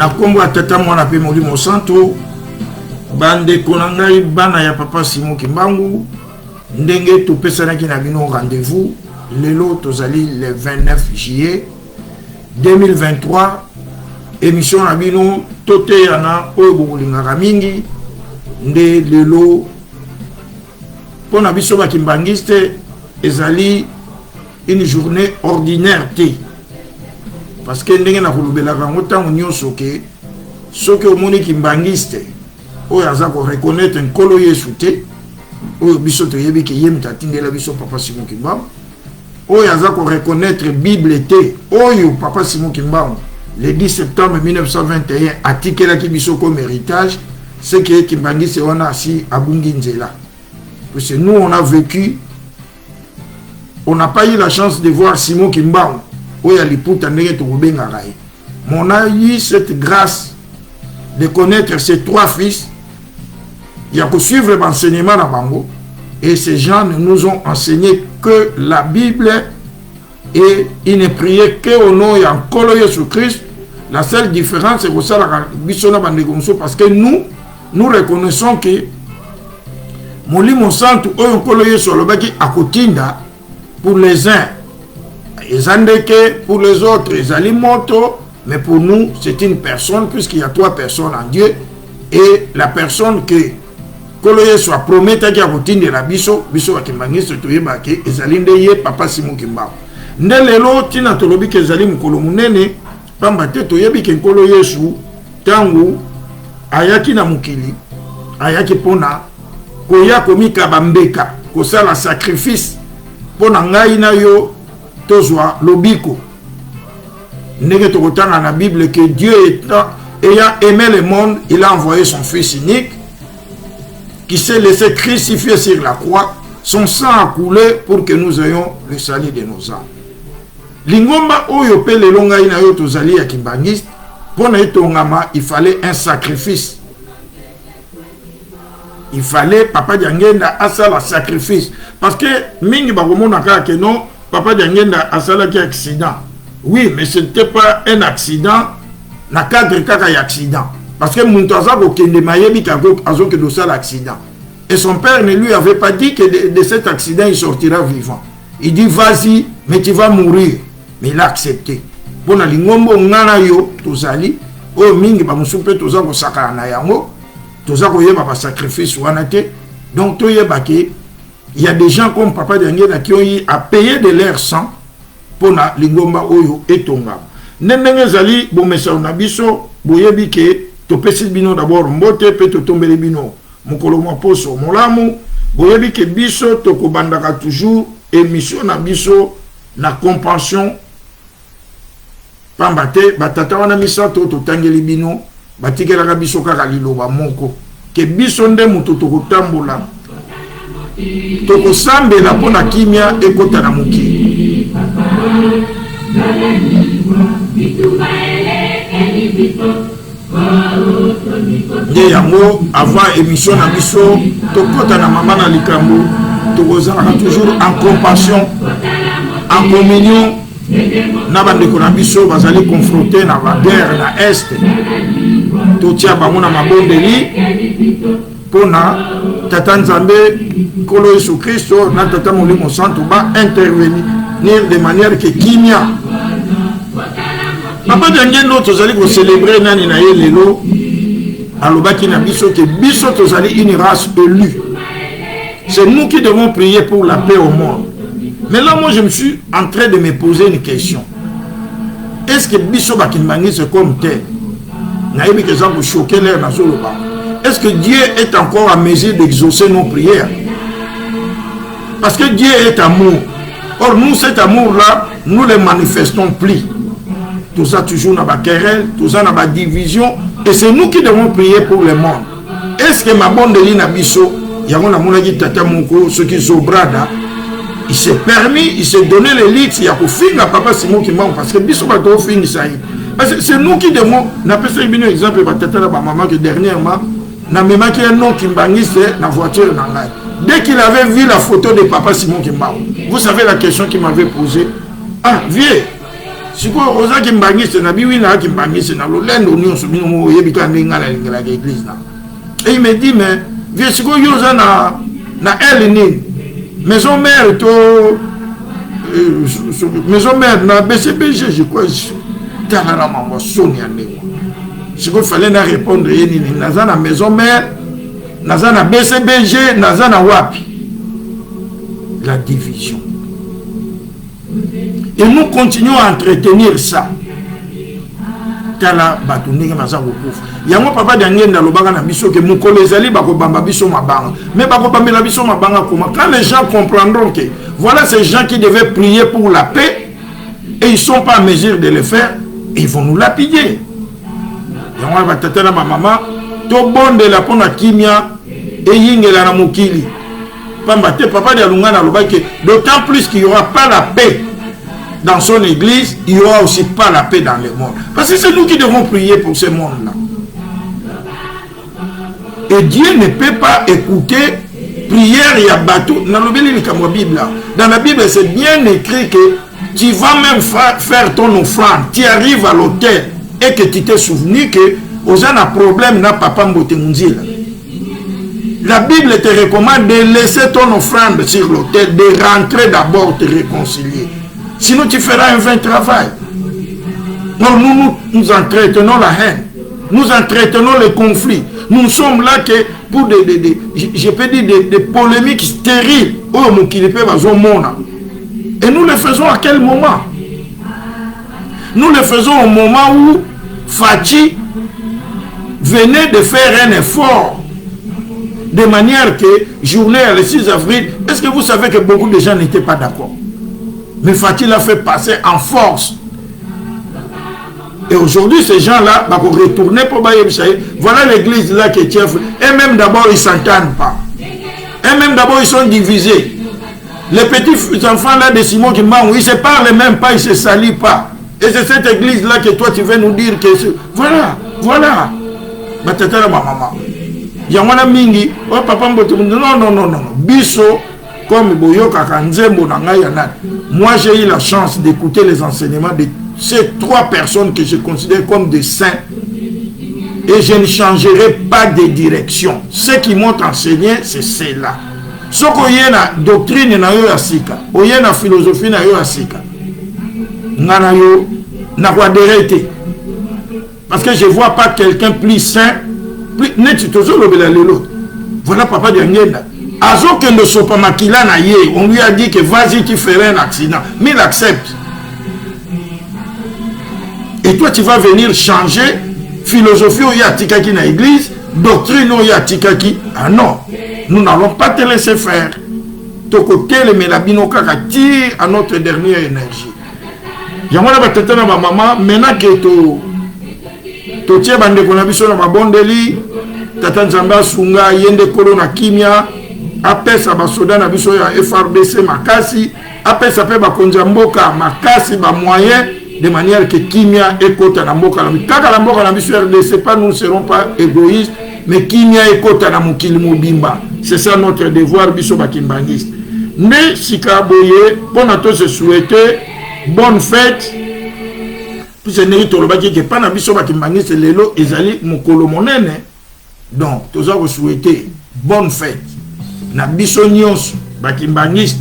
na kombo atata mwana pe Molimo Santo bande konangai bana ya papa Simon Kimbangu ndenge topesanaki na bino rendez-vous lelo tozali le 29 juillet 2023 émission na bino tote yana oyo bokolingaka mingi nde lelo pona biso bakimbangiste ezali une journée ordinaire te parce que ndenge na kolobelaka ngo ntango nyonso ke soki omoni kimbangiste oyo aza ko reconnaître nkolo Yesu te oyo biso toyebi ke ye mutu atindela biso papa Simon Kimbangu oyo aza ko reconnaître Bible te oyo papa Simon Kimbangu le 10 septembre 1921 atikelaki biso comme héritage c'est que kimbangiste wana asi abungi nzela parce que nous on a vécu, on n'a pas eu la chance de voir Simon Kimbangu oyo aliputa ndenge tokobengaka ye. Mais on a eu cette grâce de connaître ces trois fils. Il y a que suivre l'enseignement dans Bango. Et ces gens nous ont enseigné que la Bible est une prière qu'au nom de Nkolo Yesu Christ. La seule différence, c'est que ça, parce que nous reconnaissons que Molimo Santo, Nkolo Yesu Lobaki Akotinda, pour les uns, ils andeke, pour les autres, ils alimoto, mais pour nous, c'est une personne, puisqu'il y a trois personnes en Dieu, et la personne que Koloye soit promettre qui a routine de la biso wa kimbangiste toyeba ke ezalinde ye papa Simon Kimbangu ndelelo tina tolobi ke ezali mukolo munene pamba te toyebi ke nkolo Yesu tangu ayaki na mukili ayaki pona koya komika bambeka kosala sacrifice pona ngai na yo tozwa lobiko ndenge tokotanga na Bible que Dieu ayant aimé le monde il a envoyé son fils unique qui s'est laissé crucifier sur la croix, son sang a coulé pour que nous ayons le salut de nos âmes. Lingomba oyo pe le longa ina yo tozali ya kimbangiste, pona etongama, il fallait un sacrifice. Il fallait papa Diangenda asala sacrifice. Parce que mingi bakomona kaka que non, papa Diangenda asala ki accident. Oui, mais ce n'était pas un accident, na cadre kaka ya accident. Parce que Muntaza Bokende Mayebi Kago que de ça l'accident. Et son père ne lui avait pas dit que de cet accident il sortira vivant. Il dit vas-y, mais tu vas mourir. Mais il a accepté. Bon, na lingombo ngana yo tozali, o mingi ba musupe toza ko sakana na yango, toza ko yeba ba sacrifice wana te. Donc to yeba ke il y a des gens comme papa Diangena qui ont eu à payer de leur sang pour na lingomba oyo etonga. Ndenge zali bo mesa na biso boyebi ke topesi bino d'abord mbote pe totombeli bino mokolo mwa poso molamu boyebi ke biso tokobandaka toujours émission na biso na compassion pamba te batata wana misato totangeli bino batikelaka biso kaka liloba moko ke biso nde mutu tokotambola tokosambela mpona kimia ekota na mokili nde yango avant émission na biso tokota na mama na likambo tokozalaka toujours en compassion en communion na bandeko na biso bazali confronté na baguerre na este totia bango na mabondeli mpona tata nzambe nkolo Yesu Kristo na tata Molimo Santo ba intervenir de manière que kimia papa Diangenda tozali ko célébrer nani na ye lelo alobaki na biso que biso tozali une race élue. C'est nous qui devons prier pour la paix au monde. Mais là moi je me suis en train de me poser une question. Est-ce que biso bakimbangiste c'est comme tel? Na yebi que ça vous choquer l'air na soloba. Est-ce que Dieu est encore en mesure d'exaucer nos prières? Parce que Dieu est amour. Or nous cet amour là nous le manifestons plus. Tout ça toujours dans la querelle, tout ça dans la division. Et c'est nous qui devons prier pour le monde. Est-ce que ma bonne de l'inabiso, il y a un tata moko, ceux qui sont brada, il s'est permis, il s'est donné les lits, il y a pour finir papa Simon Kimbangu, parce que biso va tout finir ça. C'est nous qui devons, n'a pas fait un exemple, tata la maman que dernièrement, n'a même pas un nom kimbangiste dans la voiture. Dès qu'il avait vu la photo de papa Simon Kimbangu, vous savez la question qu'il m'avait posée. Ah, vieux. siko oza ki mbangiste na biwi na ki mbangiste na lolendo nyonso bino mo yebika ndinga la lingela l'église na. Et il me dit mais vieux siko yo za na Elini maison mère to maison mère na BCBG je crois tala la maman Sonia ndemo. Siko fallait na répondre yeni naza na maison mère naza na BCBG naza na wapi. La division. Et nous continuons à entretenir ça. Tala batundinga maza kokufa. Yango papa Daniel lobaka na biso ke mukolo ezali bako bamba biso mabanga. Mais bako bambela biso mabanga comment? Quand les gens comprendront que voilà ces gens qui devaient prier pour la paix et ils sont pas en mesure de le faire, ils vont nous lapider. Yango batata na maman to bonde la pona kimia et yingela na mukili. Pamba te papa de Alunga na lobaka d'autant plus qu'il y aura pas la paix dans son église, il n'y aura aussi pas la paix dans le monde. Parce que c'est nous qui devons prier pour ce monde-là. Et Dieu ne peut pas écouter prière et bateau. Dans la Bible, c'est bien écrit que tu vas même faire ton offrande. Tu arrives à l'hôtel et que tu t'es souvenu que aux gens un problème n'a papa Mbotemunzila. La Bible te recommande de laisser ton offrande sur l'hôtel, de rentrer d'abord te réconcilier. Sinon, tu feras un vain travail. Non, nous entretenons la haine. Nous entretenons les conflits. Nous sommes là que pour je peux dire des polémiques stériles. Et nous le faisons à quel moment? Nous le faisons au moment où Fachi venait de faire un effort. De manière que, journée le 6 avril, est-ce que vous savez que beaucoup de gens n'étaient pas d'accord? Mais Fatih l'a fait passer en force. Et aujourd'hui, ces gens-là vont retourner pour Baye Bishaï. Voilà l'église là qui est chef. Et même d'abord, ils ne s'entendent pas. Et même d'abord, ils sont divisés. Les petits enfants là de Simon qui ils ne se parlent même pas, ils ne se salient pas. Et c'est cette église là que toi, tu veux nous dire que... Voilà, voilà. Ma tata, ma maman. Yamana mingi, oh papa mbote, non. Biso, comme Boyoka Kanzembo Nangayanat. Moi, j'ai eu la chance d'écouter les enseignements de ces trois personnes que je considère comme des saints. Et je ne changerai pas de direction. Ce qui m'ont enseigné, c'est cela. Ce qu'il y a la doctrine, il y a la philosophie, il y a parce que je ne vois pas quelqu'un plus saint. Voilà papa de Ngenda. Azo que ne soit pas makila na ye, on lui a dit que vas-y tu ferais un accident, mais il accepte. Et toi tu vas venir changer philosophie au yatikaki na église, doctrine au yatikaki. Ah non, nous n'allons pas te laisser faire. Ton côté le melabino kaka tire à notre dernière énergie. Yamana batata na maman, maintenant que to tie bande kona biso na mabondeli, tata nzamba sunga yende kolo na kimia. Apesa basoda na biso ya FRDC makasi, apesa pe bakonza mboka makasi ba moyen de manière que kimia ekota na mboka na kaka la mboka na biso RDC, pas nous ne serons pas égoïstes, mais kimia ekota na mokili mobimba. C'est ça notre devoir biso bakimbangiste. Mais sika boye pour nato se souhaiter bonne fête. Puis c'est neri tolobaki que pas na biso bakimbangiste lelo ezali mokolo monene. Donc toza ko souhaiter bonne fête. Na biso nyonso bakimbangiste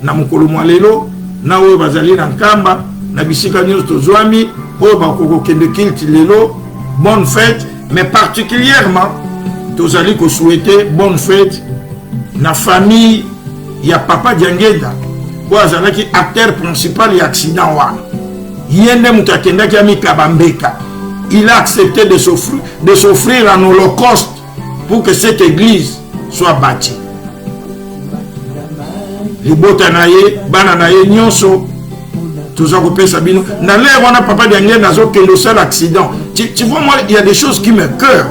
na mokolo mwalelo na oyo bazali na nkamba na bisika nyonso tozwami oyo bakoko kende kilti lelo bonne fête, mais particulièrement tozali ko souhaiter bonne fête na famille ya papa Diangenda oyo azalaki acteur principal ya accident wana yende mutu akendaki amikaba mbeka. Il a accepté de s'offrir un holocauste pour que cette église soit bâti. Les botanaye, bananaye, nyonso, tout ça qu'on peut sabino. Dans l'air, on a papa dernier dans le seul accident. Tu vois, moi, il y a des choses qui me cœurent.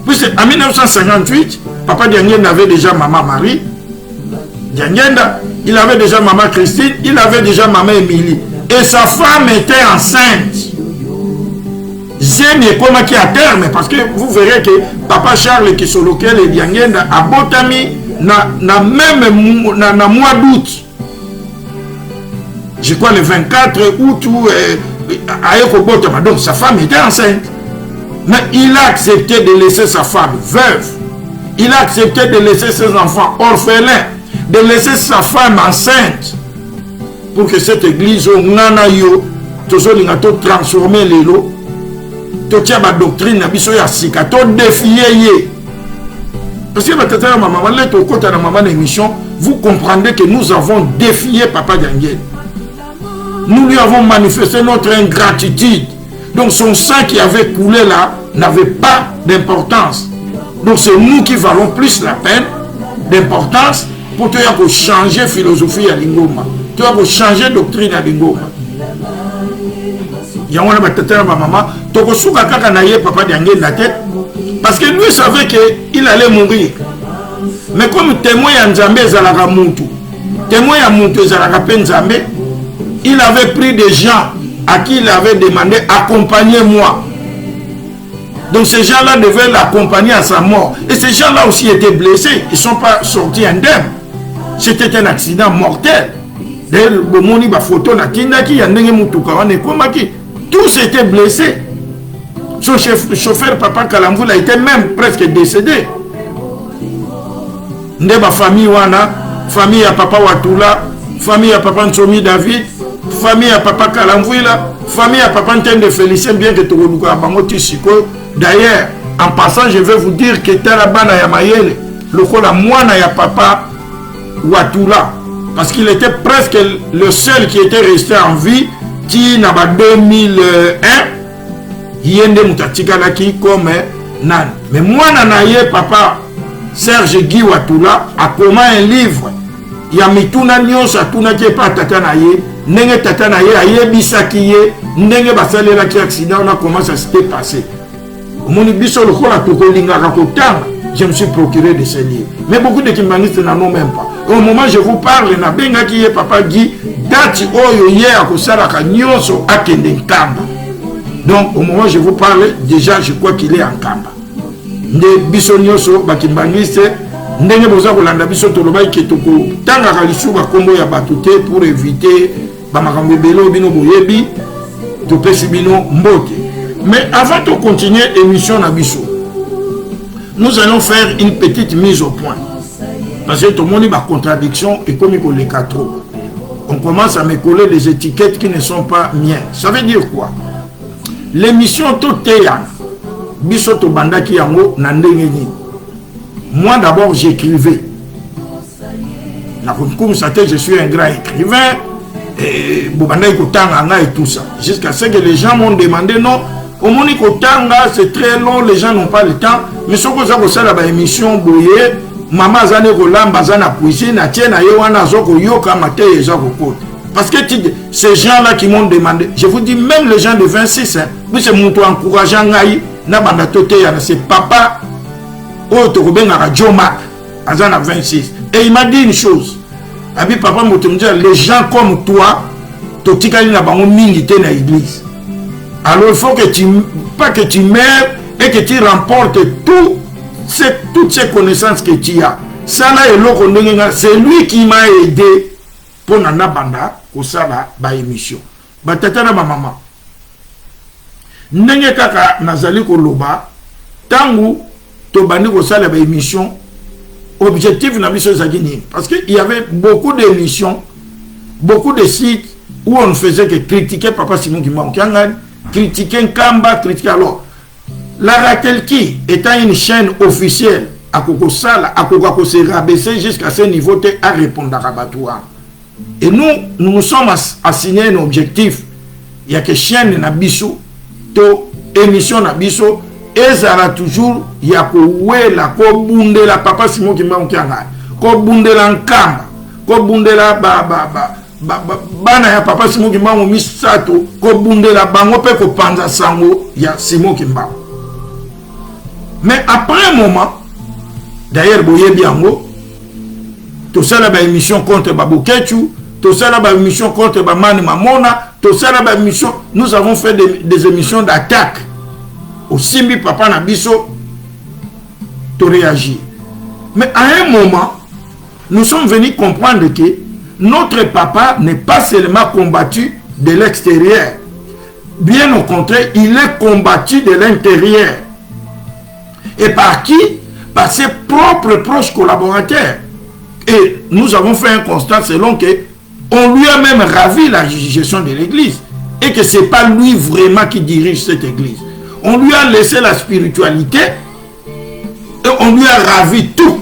Puis en 1958, papa dernier avait déjà maman Marie. Diangenda, il avait déjà maman Christine, il avait déjà maman Émilie. Et sa femme était enceinte. J'aime comme qui à terme, parce que vous verrez que papa Charles qui sur lequel est Diangenda a botami na même na mois d'août je crois le 24 août, donc sa femme était enceinte. Mais il a accepté de laisser sa femme veuve. Il a accepté de laisser ses enfants orphelins, de laisser sa femme enceinte pour que cette église transformer les lots, la doctrine défier. Parce que vous comprendrez que nous avons défié Papa Dianguène. Nous lui avons manifesté notre ingratitude. Donc son sang qui avait coulé là n'avait pas d'importance. Donc c'est nous qui valons plus la peine d'importance pour te changer philosophie à Lingoma. Tu vas changer doctrine à Lingoma. Il y a un maman, Papa Dianguène la tête. Parce que lui savait qu'il allait mourir. Mais comme témoin à Nzambé Zalaka Moutou, témoin à Moutou Zalaka Penzambé, il avait pris des gens à qui il avait demandé accompagnez-moi. Donc ces gens-là devaient l'accompagner à sa mort. Et ces gens-là aussi étaient blessés. Ils ne sont pas sortis indemnes. C'était un accident mortel. D'ailleurs, il y a photo tous étaient blessés. Son chauffeur Papa Kalamvoula était même presque décédé. Ndeba famille wana, famille à Papa Watula, famille à Papa Nsomi David, famille à Papa Kalamvoula, famille à Papa Ntende Félicien, bien que Togoluka Bangoti Siko. D'ailleurs, en passant, je vais vous dire que Tarabana Yamayele, le kola moine ya Papa Watula, parce qu'il était presque le seul qui était resté en vie, qui n'a pas 2001. Yende Mutachikalaki comme nan. Mais moi nanaye Papa Serge Guy Watula a comment un livre. Ya mituna nyonso atuna ke pa tata na ye, ndenge tata na ye ayebisaki ye, ndenge basalela ki accident na comment ça s'était passé. Moni biso lokola tokolinga kotanga, je me suis procuré de ces livres. Mais beaucoup de kimbangistes n'en ont même pas. Au moment où je vous parle, na benga ki ye Papa Guy, dati oyo ye akosala ka nyonso akende nkamba. Donc au moment où je vous parle, déjà je crois qu'il est en Kamba. Nde biso nyoso bakimbangiste ndenge boza kolanda biso tolobai ke toko tanga kalisu ba kombo ya batute pour éviter ba makambo belo bino boyebi to pesi bino mbote. Mais avant de continuer l'émission na biso, nous allons faire une petite mise au point. Parce que tout le monde a contradiction et comme il les trop. On commence à me coller des étiquettes qui ne sont pas miennes. Ça veut dire quoi? L'émission Toteya, Bisoto Bandaki Yango, Nandengeni. Moi d'abord j'écrivais. Comme ça, je suis un grand écrivain. Et tout ça. Jusqu'à ce que les gens m'ont demandé non. Au Monikotanga, c'est très long, les gens n'ont pas le temps. Mais ce que ça ça la émission Boye, Maman Zane Rolamba Zana Pouissé, Natiena Yowana Zoko Yoka Mate et Zako Kote. Parce que ces gens-là qui m'ont demandé, je vous dis, même les gens de 26, oui, c'est mon toit encourageant, c'est papa, Azana 26. Et il m'a dit une chose. Papa les gens comme toi, tu milité dans l'église. Alors il faut que pas que tu meurs et que tu remportes toutes ces connaissances que tu as. Ça là, c'est lui qui m'a aidé pour nana banda kosala ba émission. Ba tata na maman. Ndenge kaka nazali koloba tangu to bandi kosala ba émission. Objectif na biso zakini parce que il y avait beaucoup d'émissions, beaucoup de sites où on ne faisait que critiquer Papa Simon Kimbangu, critiquer Nkamba, critiquer alors la Ratelki étant une chaîne officielle à Kokosala, à Kokoko se rabaisser jusqu'à ce niveau à répondre à Rabatouan. Et nous nous sommes assignés un objectif. Il y a que chaîne Nabiso, to émission Nabiso, et ça a toujours, il y a que la Kobunde la Papa Simon Kimbangu, Kobunde la Nkamba, Kobunde la bana ya Papa Simon Kimbangu misato, Kobunde la bango pe ko panza sango ya Simon Kimbangu. Mais après un moment, d'ailleurs, Boye Biango, tout ça là, émission contre Baboukechu, tout ça là, émission contre Bamani Mamona, tout ça là, émission, nous avons fait des émissions d'attaque. Au Simbi Papa Nabiso, tu réagis. Mais à un moment, nous sommes venus comprendre que notre papa n'est pas seulement combattu de l'extérieur. Bien au contraire, il est combattu de l'intérieur. Et par qui? Par ses propres proches collaborateurs. Et nous avons fait un constat selon que on lui a même ravi la gestion de l'église. Et que ce n'est pas lui vraiment qui dirige cette église. On lui a laissé la spiritualité et on lui a ravi tout.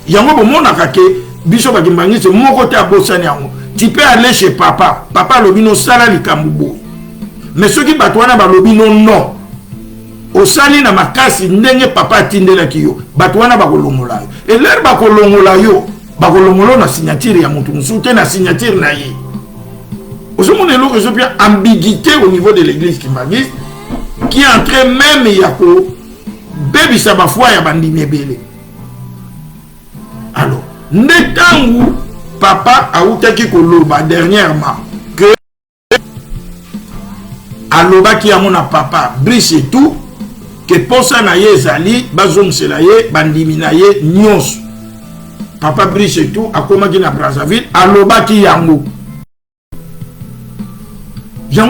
Yango bomona kake biso bakimbangi c'est mon côté à bosani yango. Tu peux aller chez papa. Papa lobino sala likambubo. Mais ceux qui batouana ba lobino non. Osali na makasi ndenge papa tindela kiyo. Batouana ba kolongola. Et l'air ba kolongola yo, ba kolongolo na signature ya mutu musuke na signature na ye. Aujourd'hui, on a une ambiguïté au niveau de l'église qui est en train même yako baby sabafwa ya bandimi ebele. Alors, netangu papa a outaki koloba dernièrement que aloba ki ya mona papa Brice et tout que posa na ye ezali bazom selaye bandimi na ye nyos. Papa Brice et tout akomaki na Brazzaville aloba ki yango. Si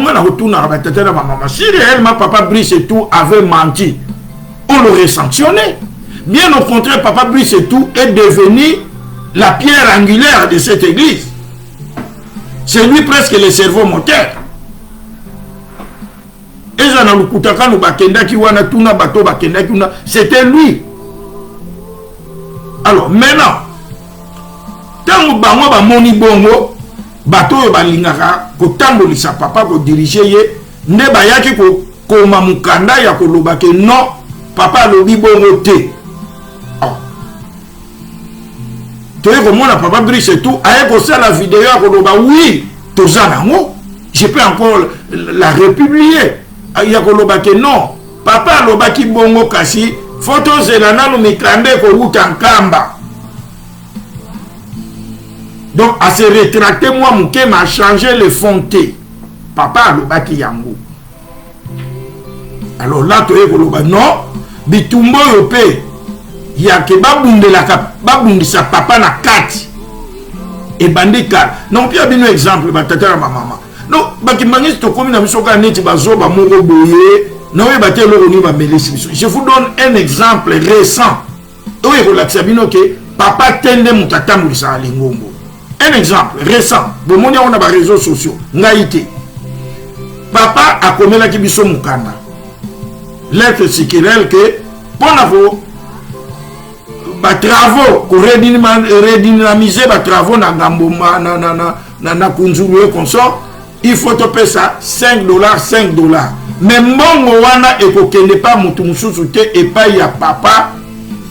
réellement papa Brice et tout avait menti, on l'aurait sanctionné. Bien au contraire, papa Brice et tout est devenu la pierre angulaire de cette église. C'est lui presque le cerveau moteur. C'était lui. Alors maintenant, tant que moni bongo, bato yo balingaka kotambolisa papa ko diriger ye nde bayaki ko koma mukanda ya koloba ke non papa lobi bongo te. Toye komona papa Brice et tout aye ko sala vidéo ya koloba oui tozana ngo je peux encore la republier ya koloba ke non papa loba ki bongo kasi photo zelana no mikande ko uta nkamba. Donc, à se rétracter, moi, mon kem a changé le fonté. Papa a l'obaki yango. Alors là, tu es koloba non, bitumbo yope, yake babundisa papa na kati. Et bandika. Non, puis il y a un exemple, batata ma maman. Non, bakimangis to komi na misoka neti bazoba moko boye, non e baté lo ni ba melisi. Je vous donne un exemple récent. Oye ko la tsabino ke papa tende mutata mulisa alingombo. Un exemple récent, bon, on a des réseaux sociaux. Ngaïté. Papa a commis la kibiso mukanda. L'être sikirel que pour avoir travaux pour redynamiser les travaux na ngamboma na kunzulu consort, il faut toper ça $5, $5. Mais mon wana et que n'est pas mutumsusu te et pas ya papa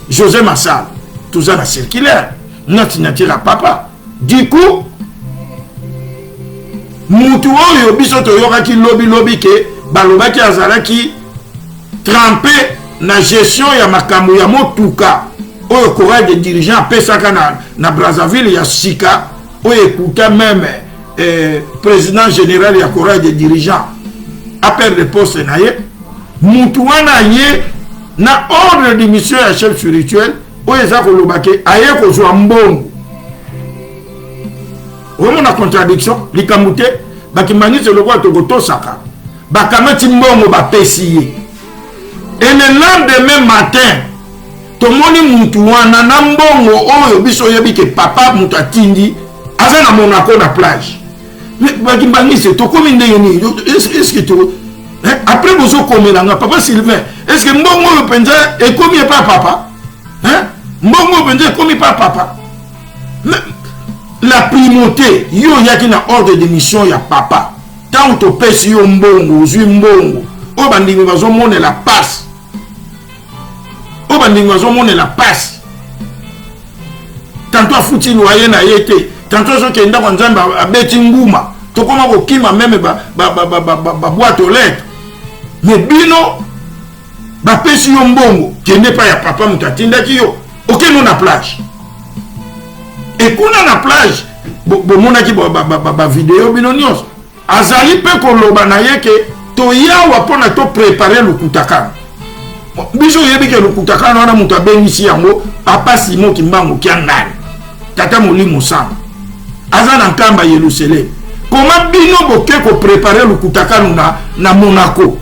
José Massal. Tout ça la circulaire. Notre signature à papa. Du coup, mutu oyo biso toyokaki lobi ke balobaki azalaki trempé na gestion ya makambo ya motuka oyo courage de dirigeant pesaka na Brazzaville ya sika oyo écouta même président général ya courage de dirigeant appel de poste na ye mutu wana ye na ordre de mission ya chef spirituel oyo eza kolobaki aye kozwa mbongo. Vraiment la contradiction, les kamute, bakimani c'est le roi Togoto Saka, bakamati mbongo ba pesiye. Et le lendemain matin, tout le monde mutuana na mbongo oyo biso yebi ke papa mutatindi avec na Monaco na plage. Mais bakimani c'est to comme ndeni, est-ce que tu après vous komelanga papa Sylvain, est-ce que mbongo yo penza et comme pas papa? Hein? Mbongo penza comme pas papa. La primauté, yo yaki na ordre de mission ya papa. Tant to pesi yo mbongo, zui mbongo. O bandingi bazo mone la passe. O bandingi bazo mone la passe. Tantôt fouti loyer na yete. Tantôt so kenda kwa nzamba abeti nguma. To koma ko kima même ba boîte aux lettres. Mais bino ba pesi yo mbongo, kende pa ya papa mutatinda ki yo. OK non na plage. Et qu'on a la plage, monaki ba vidéo binonios. Azali pe koloba na yeke to yawa pona to préparer le kutakana. Biso yebi ke le kutakana wana muta benisi yango papa Simon Kimbango kiangani. Tata Molimo Sam. aza na nkamba Yerusalem. Comment bino boke ko préparer le kutaka na Monaco.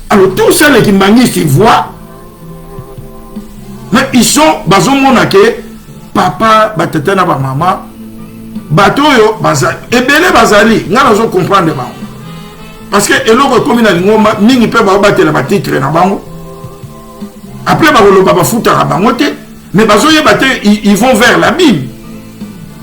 Alors tout ça les Kimbangistes ils voient. Mais ils sont bazomona ke papa batata na ba mama batoyo bazali ebele bazali ngana zo comprendre ba. Parce que eloko comme na lingoma mingi pe ba batela ba titre na bango. Après ba loba ba futa ba ngote mais bazoye baté ils vont vers la Bible.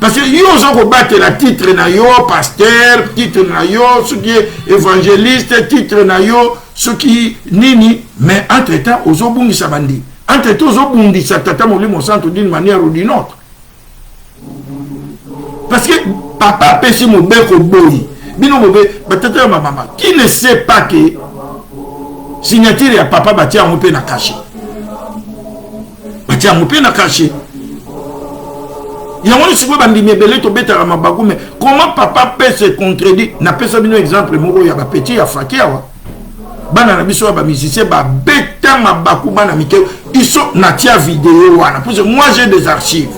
Parce que yo ont battu la titre na yo pasteur, titre na yo ce qui est évangéliste, titre na yo ce qui nini, mais entre-temps aux obundi sabandi. Entre-temps aux obundi satata molimo santo d'une manière ou d'une autre. Parce que papa pesi mo beko boyi. Bino mo be batata ma maman qui ne sait pas que signature ya papa batia mo pe na caché. Batia mo pe na caché. Il y a un petit peu de mais comment papa peut se contredire? N'a pas un exemple, il y a un petit Fakia. Ils sont natia vidéo. Moi j'ai des archives.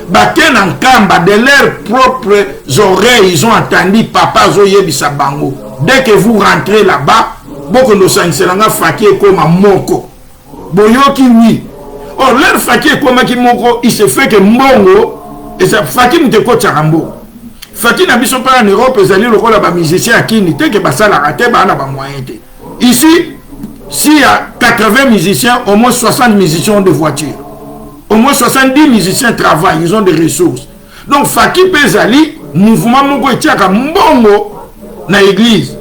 De leurs propres oreilles, ils ont entendu papa Zoye Bango. Dès que vous rentrez là-bas, beaucoup de gens sont Fakia comme Moko. Boyoki oui. Or, leur Fakia comme Moko, il se fait que Mongo. Et ça, Faki nous décote Charambo. Faki n'a pas en Europe, ils allaient le rôle à musicien à qui n'était que ça la raté, bah on a pas moyen. Ici, s'il y a 80 musiciens, au moins 60 musiciens ont des voitures. Au moins 70 musiciens travaillent, ils ont des ressources. Donc Faki Pezali, mouvement Mongo et Tchaka Mbongo dans l'église.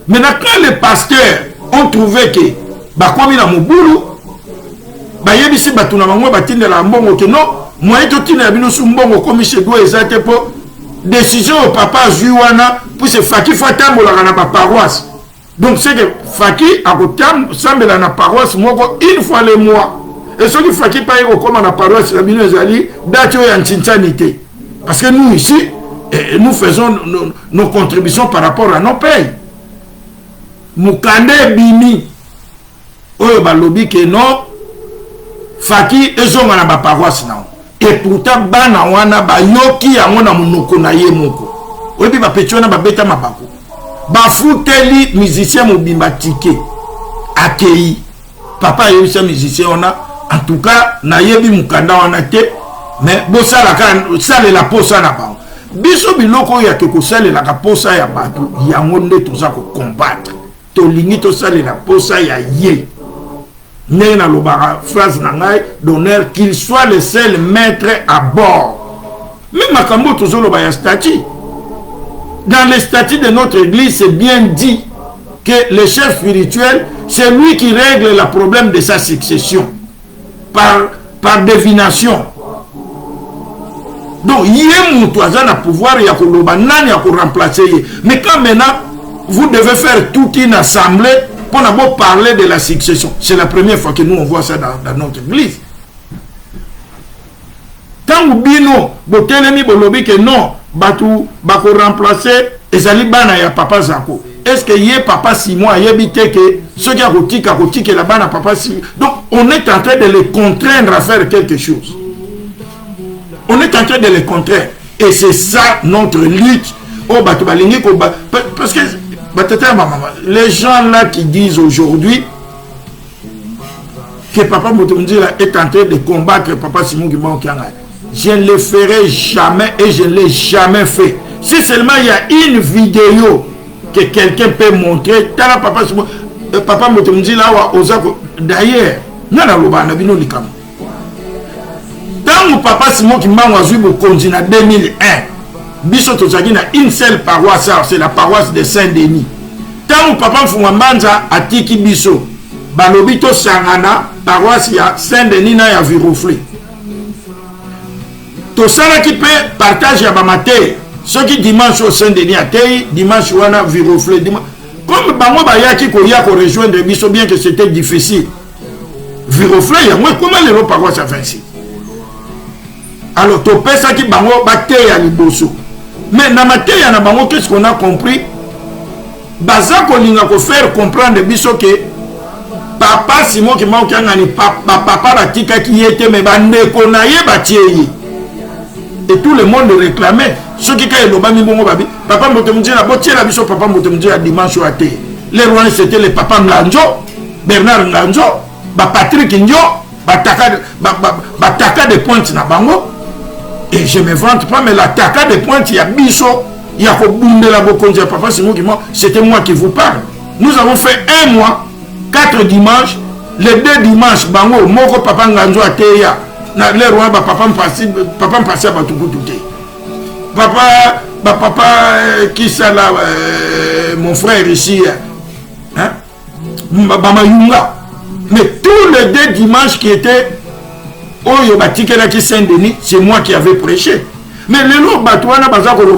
Maintenant, quand les pasteurs ont trouvé que, bah comme il a mon boulot, bah yébisi batuna mango batine la Mbongo que non. Moi, je suis un comme je dois exacter pour décision au papa Juana pour se Faki Fatam dans la paroisse. Donc, c'est que Faki a semble dans la paroisse une fois le mois. Et ce qui Faki pas comme dans la paroisse, la Binozali, date en Tintanité. Parce que nous ici, nous faisons nos contributions par rapport à nos pays. Moukande Bimi, Oyo Balobi que non, Faki est dans la paroisse. Et pourtant, bana wana ba yoki ya mona munoko na ye moko. Obi ba petona ba beta mabako. Ba futeli musicien mobimba ticket. Akei. Papa yebisa musicien ona en tout cas na yebi mukanda wana te mais bosa la kan sale la posa na ba. Biso biloko ya ke ko sale la posa ya batu ya ngonde toza ko combattre. To lingi to sale la posa ya ye. Nena lobara phrase nangai d'honneur qu'il soit le seul maître à bord. Mais makambo toujours le statut. Dans les statuts de notre église, c'est bien dit que le chef spirituel, c'est lui qui règle le problème de sa succession par divination. Donc, il y a un pouvoir, il y a un remplacer. Mais quand maintenant, vous devez faire toute une assemblée pour d'abord parler de la succession. C'est la première fois que nous on voit ça dans notre église. Tant que bino, botelemi bolobi que non, batu bako remplacer ezali bana ya papa Zako. Est-ce que yé papa Simon a yébité que ceux qui a rotique la bana papa Simon. Donc on est en train de les contraindre à faire quelque chose. On est en train de les contraindre. Et c'est ça notre lutte. Oh batu balingi ko parce que les gens là qui disent aujourd'hui que papa Motomundi est en train de combattre papa Simon Kimbangu, je ne le ferai jamais et je ne l'ai jamais fait. Si seulement il y a une vidéo que quelqu'un peut montrer, papa Motomundi là d'ailleurs, tant que papa Simon Kimbangu a vu le continent en 2001, Biso Tozaki na une seule paroisse, c'est la paroisse de Saint-Denis. Tant que papa Fumambanza a tiki Biso, Balobito Sangana, paroisse ya Saint-Denis na ya Viroflé. Tosala qui peut partager à Bamate, ceux qui dimanche au Saint-Denis à Tei, dimanche wana Viroflé. Comme Bango Bayaki Koya ko rejoindre Biso, bien que c'était difficile. Viroflé, il y a moins comment les paroisses à Vinci. Alors, Topé ça qui Bango Bate ya Liboso. Mais dans ma tête, qu'est-ce qu'on a compris? Baza kolinga ko faire comprendre biso que papa Simon qui manque ngani papa la tika qui était mais bande ko na ye batie. Et tout le monde réclamait. Ceux qui ont dit papa Motemdjela, papa Motemdjela dimanche à thé. Les Rwandais c'était le papa Mlanjo, Bernard Mlanjo, Patrick Njo, Taka de pointe na bango. Et je ne me vante pas, mais la Taka de pointe, il y a Bisso, il y a Kobounde la Bokonzi, papa c'était moi qui vous parle. Nous avons fait 1 mois, 4 dimanches, les 2 dimanches, bango, moko papa Nganjo à Teya. Les rois, papa me passait à Batukututé. Papa, qui ça là, mon frère ici, hein? Bamayunga. Mais tous les 2 dimanches qui étaient au Batikela Saint-Denis, c'est moi qui avais prêché. Mais les lots Batouana,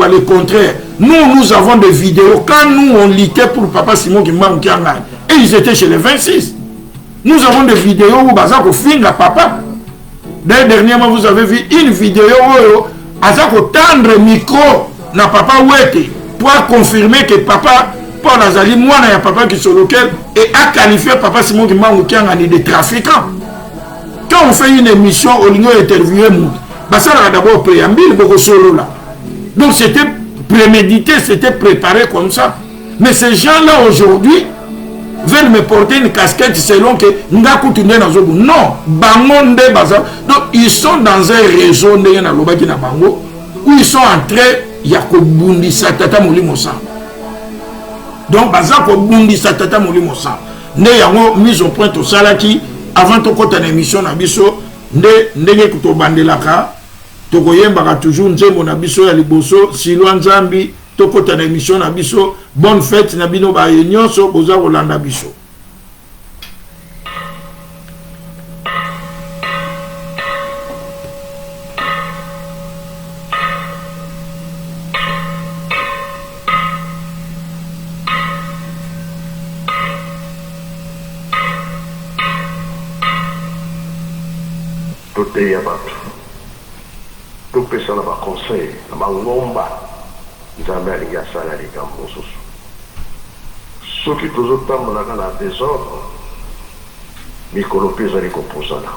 le contraire. Nous avons des vidéos. Quand nous on luttait pour papa Simon Kimbangu Kiangan, et ils étaient chez les 26. Nous avons des vidéos où Bazako finga papa. Dernièrement, vous avez vu une vidéo où Azako tendre micro na papa Ouete pour confirmer que papa Paul Azali, moi, il y a papa qui sur lequel et a qualifié papa Simon Kimbangu Kiangan de trafiquant. Quand on fait une émission, au lieu d'interviewer, ça a d'abord préambule, beaucoup solo là. Donc c'était prémédité, c'était préparé comme ça. Mais ces gens-là aujourd'hui veulent me porter une casquette selon que Ngaku Tunde na Zobu. Non, Bangonde Baza. Donc ils sont dans un réseau de Yanalobaki na Bango où ils sont entrés, il y a Kobundi Satata Molimosa. Donc Baza Kobundi Satata Molimosa. Ne yango mise au point au Salaki avant de côté une émission na biso ndenge kutobandelaka tokoyembaka toujours nzembo na biso ya liboso silwa nzambi tokota na émission na biso bonne fête na bino ba nyonso boza kolanda biso. Tout est abattu. Tout peut s'en avoir conseil. Ma ngomba. Jamais à l'égard ça, les gars, mon sous. Ceux qui tous autant dans la désordre, mais qu'on peut aller composer là.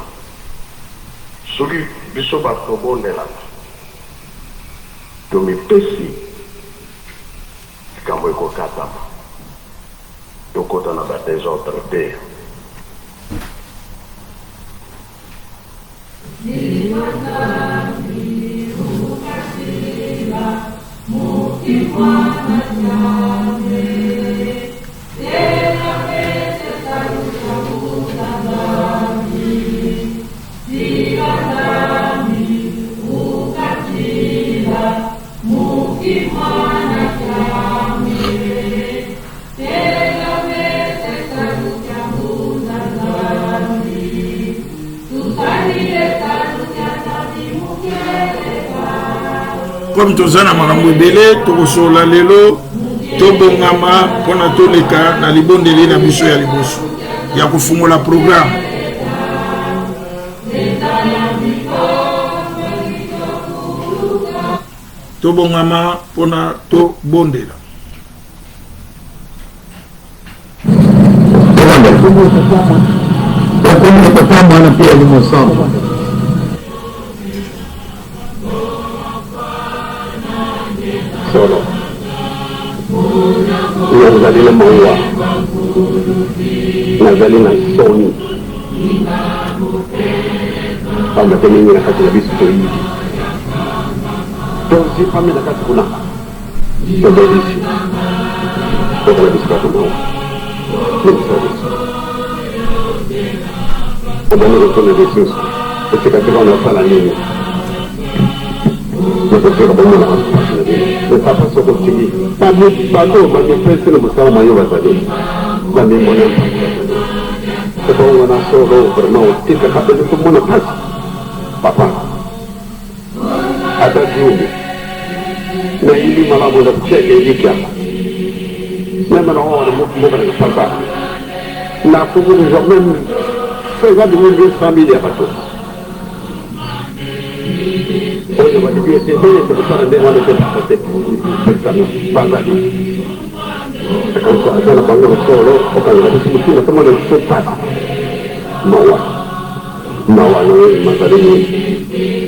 Ceux qui sont pas trop bons là. Donc, mes petits, quand moi, je suis capable. Donc, quand on a des désordre, comme tozana makambo ebele tokosola lelo tobongama mpona toleka na libondeli na biso ya liboso ya kofungola programme. Tobongama mpona tobondela. solo. Nazali na maua, nazali na soni, pamba te mingi na kati na biso toyibi tozi pambi na kati kuna tobelisi tokala biso kaka maua nibisabiso obani kotona lisusu etikateka onasala nini nekoteka bomona masumasi na bino papa soko tiki bato bamipesi na mosala mayo bazali bamimona wana solo vraiment otika kapele tomona pasi papa ata diume na ili malamu na kucheke ilikiaka même na wana mboka na papa na kumuni zo même feza de 100 000 ya bato oyo badibie tendele tekutana nde wana tepasate pesano bazali akanso azala bango solo okanga bisimutina tomona sotaba mawa no mazalini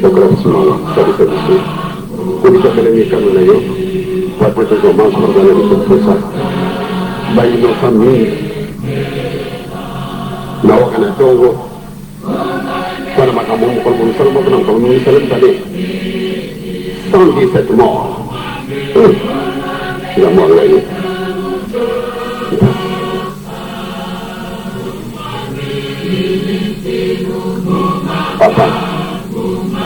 Proclamation, salutation. Kodika kelemi kanu na yo, wapete zoma kordana ni kumpesa. Bayi no famille, na wakana tongo. Kana makamu mukol munu salam makana mukol munu salam tadi. 117 morts. La mort là. Papa,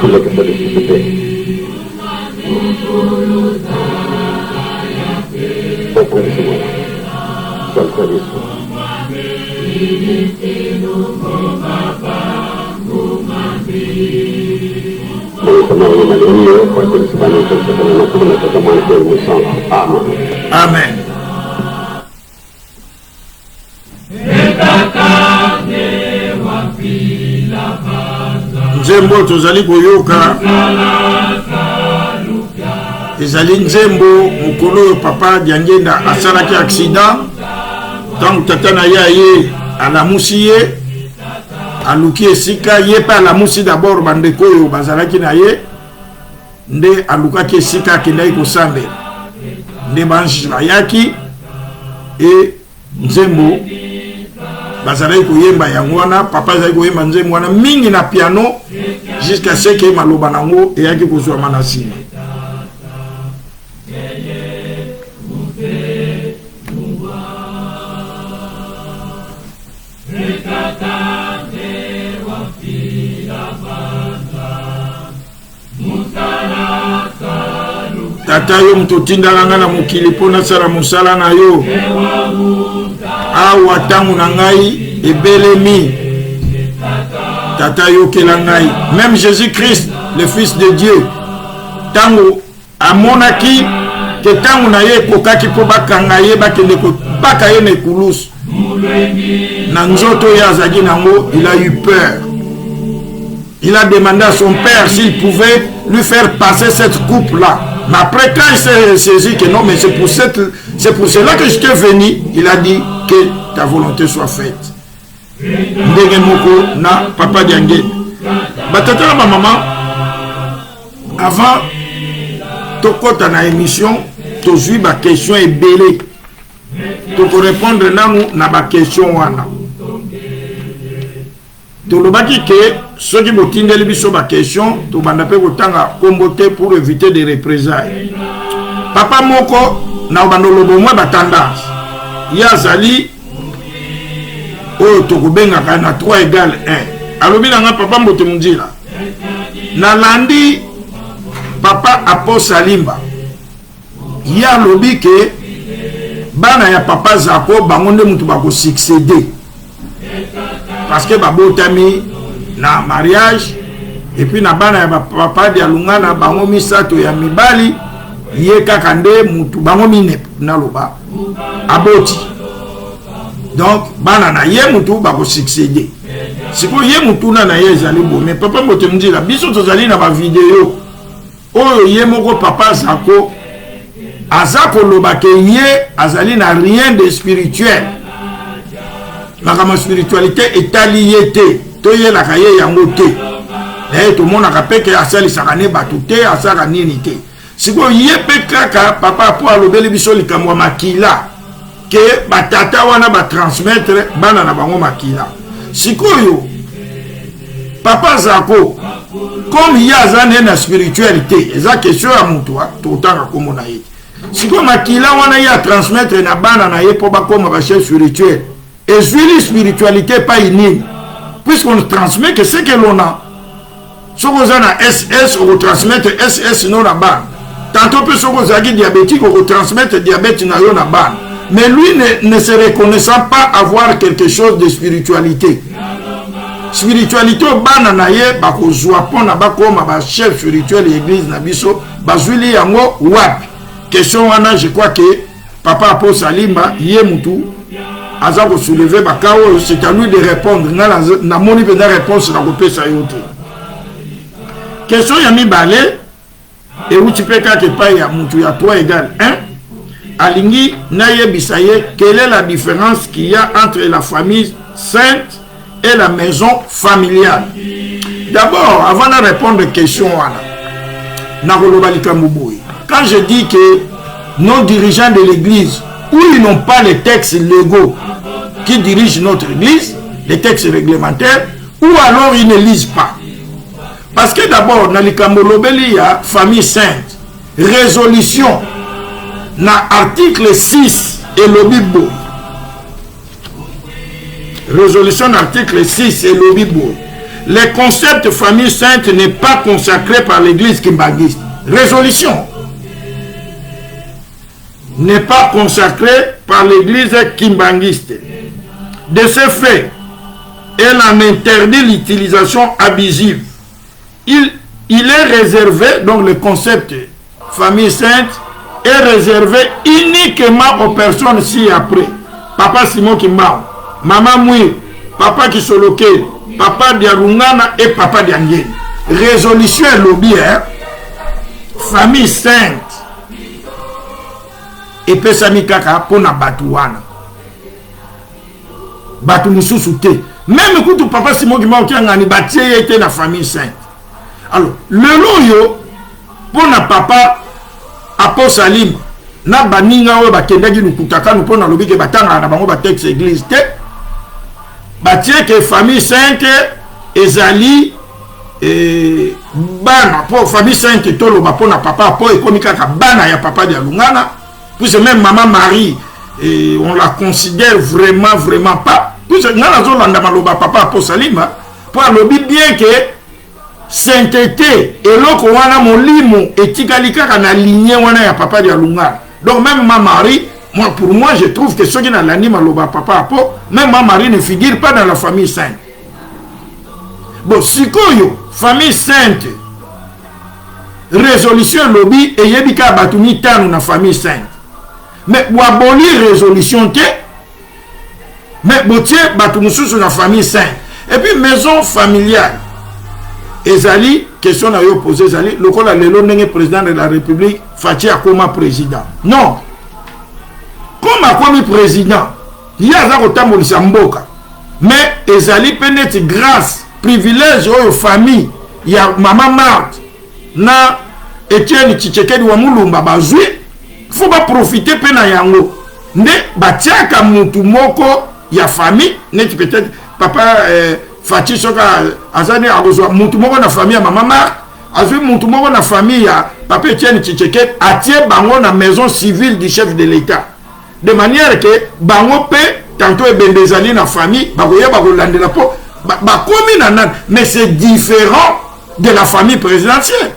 tu l'as fait discuter. Au point de ce moment, sans tradition. Amen. Nzembo tozali koyoka ezali nzembo mukolo papa Diangenda asalaki accident tant tata na ye alamusi ye aluki esika ye pa alamusi d'abord bandeko oyo bazalaki na ye nde alukaki esika akendaki kosambela nde banji bayaki e nzembo bazalaki koyemba yango wana papa azalaki koyemba nzembo wana mingi na piano jusqu'à ce que maloba nango eyaki kozwama na nsima. Tata yo mtu tindalanga na mukili pona sala musala na yo awa tangu na ngai ebelemi tata yo kela ngai. Même Jésus-Christ le fils de Dieu tangu amonaki ke tangu na ye kokaki po bakanga ye bakende ko baka ye na ekulusu na nzoto ya azaki nango, il a eu peur. Il a demandé à son père s'il pouvait lui faire passer cette coupe-là. Mais après, quand il s'est saisi que non, mais c'est pour cela que je t'ai venu, il a dit que ta volonté soit faite. Ndenge moko na papa Diangé. Batata ma maman, avant, tokota na émission, tozui ba question est belé. Toko répondre na ba question wana. Tolobaki que ceux qui botindeli biso ba question to banda pe kotanga kombote pour éviter des représailles. Papa moko na bandolobo mwa ba tendance ya zali o to kubenga kana 3 égale 1. Alobi nga papa mbote munjila na landi papa Apo Salimba ya lobi ke bana ya papa Zako bangonde mutu bako succéder parce que babotami na mariage et puis na bana ya papa dia lungana bango misato ya mibali ye kaka nde mutu bango mine na loba aboti. Donc bana na ye mutu bako succéder siko ye mutu na ye ezali bo. Mais papa mbote mdila biso tozali na ba vidéo oyo ye moko papa Zako azako loba ke ye azali na rien de spirituel. La spiritualité est alliée. Toye la kaye yango te. Et tout le monde a pe que asali sakane batute asaka nini te. Siko ye pe kaka papa po alobeli biso likamwa makila ke batata wana ba transmettre bana na bango makila. Siko yo papa Zako comme yazane na spiritualité, eza question ya mutu totanga komo na ye. Siko makila wana ya transmettre na bana na ye po ba koma ba chef spirituel. Et sur la spiritualité pas inime, puisqu'on transmet que ce que l'on a. Si on a SS, on transmet SS non là-bas. Tantôt plus on a diabétique, on transmet diabète non là-bas. Mais lui ne se reconnaissant pas avoir quelque chose de spiritualité. Spiritualité au bananaye, bako zouapon na bako ma chef spirituel l'église na biso, bazuli yango wapi. Question wana, je crois que papa Apo Salimba yé mutu. Azako soulever bakao, c'est à lui de répondre. Na moni pena réponse na kopé sa yote. Question ya mi balé et où tu peux que pas ya mutu ya 3 égale 1. Alingi na yebisaye, quelle est la différence qu'il y a entre la famille sainte et la maison familiale? D'abord, avant de répondre aux questions, quand je dis que nos dirigeants de l'église, où ils n'ont pas les textes légaux qui dirigent notre église, les textes réglementaires, ou alors ils ne lisent pas. Parce que d'abord, dans il y a famille sainte, résolution, dans l'article 6 et le Bible. Résolution d'article 6 et le Bible. Le concept de famille sainte n'est pas consacré par l'église kimbanguiste. Résolution n'est pas consacré par l'église kimbanguiste. De ce fait, elle en interdit l'utilisation abusive. Il est réservé, donc le concept famille sainte est réservé uniquement aux personnes ci-après. Papa Simon Kimbao, Maman Mouir, Papa Kisoloke, Papa Diarungana et Papa Diangé. Résolution et lobby, famille sainte. Et pesami kaka pona batuana. Batu mususute. Même quand Papa Simon Kimbao qui a bâti était la famille sainte. Alors, le loyo pour na papa Apo Salim na baninga o bakendaki lukutaka no pona lobi ke batanga na bango ba texte église te batie que famille sainte ezali bana pour famille sainte tolo ba pona papa po ekomika ka bana ya papa dia lungana puisque même maman Marie on la considère vraiment pas puisque na zo landa maloba papa Apo Salim pour lobi bien que sainteté et loko wana molimo etikalika na lignée wana ya papa dia lungana. Donc même ma Marie, pour moi je trouve que ceux qui n'ont l'anime loba papa Apo, même ma Marie ne figure pas dans la famille sainte. Bon, sikoyo famille sainte résolution lobby et yebika batumi tanu na famille sainte. Mais ou abolir résolution te mais botie batumusu sur la famille sainte. Et puis maison familiale. Ezali, question à yo poser, Ezali, le col a le président de la République, Fachi Akoma président. Non. Comme Akoma président, il y a un autre Samboka. Mais Ezali peut-être grâce, privilège aux familles, il y a Maman Marthe, na Etienne Tchichekedi wa Mulumba bazui, il faut pas profiter pena yango. Ne batiaka mutu moko ya famille, ne peut-être papa Fachi Soka azani akozwa mutu moko na famille ya Maman Marthe, azui mutu moko na famille ya papa Etienne Tchichekedi atie bango na maison civile du chef de l'État. De manière que bango pe tantôt ebendezali na famille bakoya bakolandela po bakomi na nan, mais c'est différent de la famille présidentielle.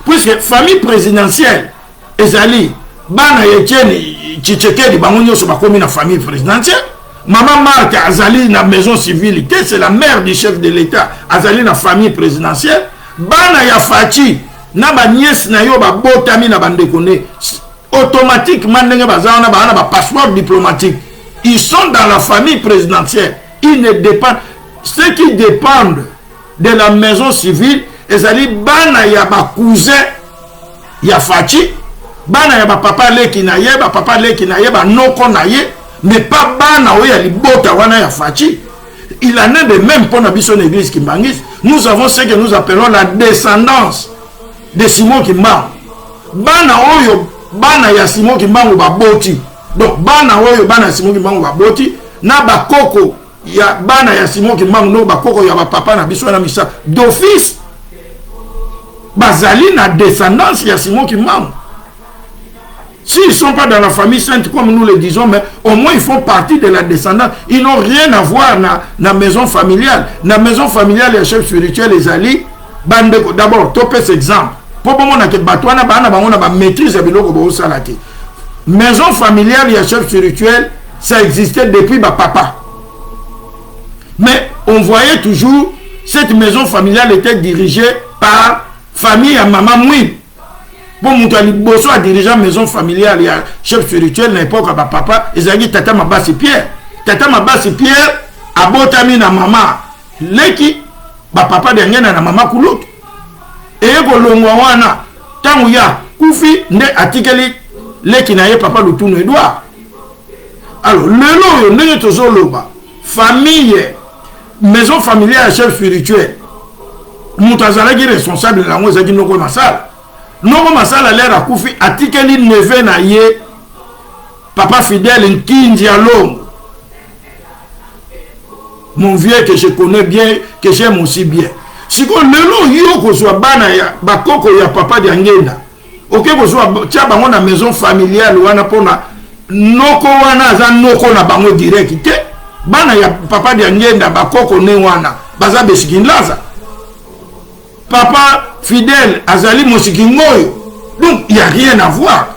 Puisque famille présidentielle ezali bana Etienne Tchichekedi bango nyoso bakomi na famille présidentielle. Maman Marthe azali na maison civile, c'est la mère du chef de l'État, azali na famille présidentielle. Bana ya Fachi na ba nièce na yo ba botami na bandekone automatiquement ndenge bazana ba passeport diplomatique. Ils sont dans la famille présidentielle. Ils ne dépendent, ceux qui dépendent de la maison civile, ezali bana ya ba cousin ya Fachi, bana ya ba papa leki na ye, ba papa leki na ye, ba noko na ye. Mais pas bana oya libota wana ya Fachi. Il en est de même pour la biso église Kimbangis. Nous avons ce que nous appelons la descendance de Simon Kimbangu. Bana oyo bana ya Simon Kimbangu baboti. Donc bana oyo bana Simon Kimbangu baboti na bakoko ya bana ya Simon Kimbangu no bakoko ya ba papa na biso na misa d'office. Bazali na descendance ya Simon Kimbangu. S'ils ne sont pas dans la famille sainte, comme nous le disons, mais au moins ils font partie de la descendance. Ils n'ont rien à voir dans la maison familiale. Dans la maison familiale, les chefs spirituels, les alliés, d'abord, topé cet exemple. Pour que nous maîtrise la maison familiale, les chefs spirituels, ça existait depuis papa. Mais on voyait toujours, cette maison familiale était dirigée par famille à Maman Mouib. Bon, Moutali Bosso a dirigé la maison familiale, il y a chef spirituel, l'époque, à papa, ils ont dit Tata Mabassi Pierre. Tata Mabassi Pierre a botami na maman. Leki, papa de na maman Koulout. Et Golongwa wana, Tangouya, Koufi, ne atikeli, Leki na ye papa Loutoun Edouard. Alors, le lot, n'est toujours là. Famille, maison familiale, chef spirituel. Moutazala qui est responsable de la moitié de Noko Masala. Noko Masala a l'air à Koufi, Atikeli Neve na ye, papa fidèle, Nkinji Along. Mon vieux que je connais bien, que j'aime aussi bien. Si on le long yoko soit bana ya bakoko ya papa de Angenda. Ok, ko soit tia bango na maison familiale wana pona noko wana za noko na bango direct te. Bana ya papa de Angenda bakoko ne wana baza besikinlaza. Papa fidèle azali mosikingoyo. Donc il y a rien à voir.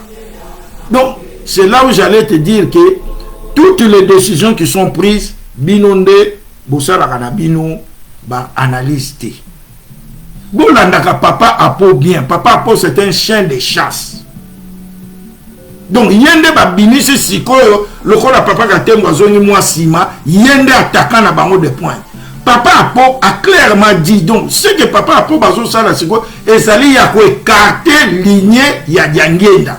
Donc c'est là où j'allais te dire que toutes les décisions qui sont prises binonde bosala kana bino ba analyse te. Bolandaka papa Apo bien. Papa Apo c'est un chien de chasse. Donc yende ba binisi sikoyo lokola papa katembo azoni mwa sima yende attaquant na bango de points. Papa Apo a clairement dit donc ce que papa Apo bazo sala sikoyo ezali ya ko écarter lignée ya Diangenda.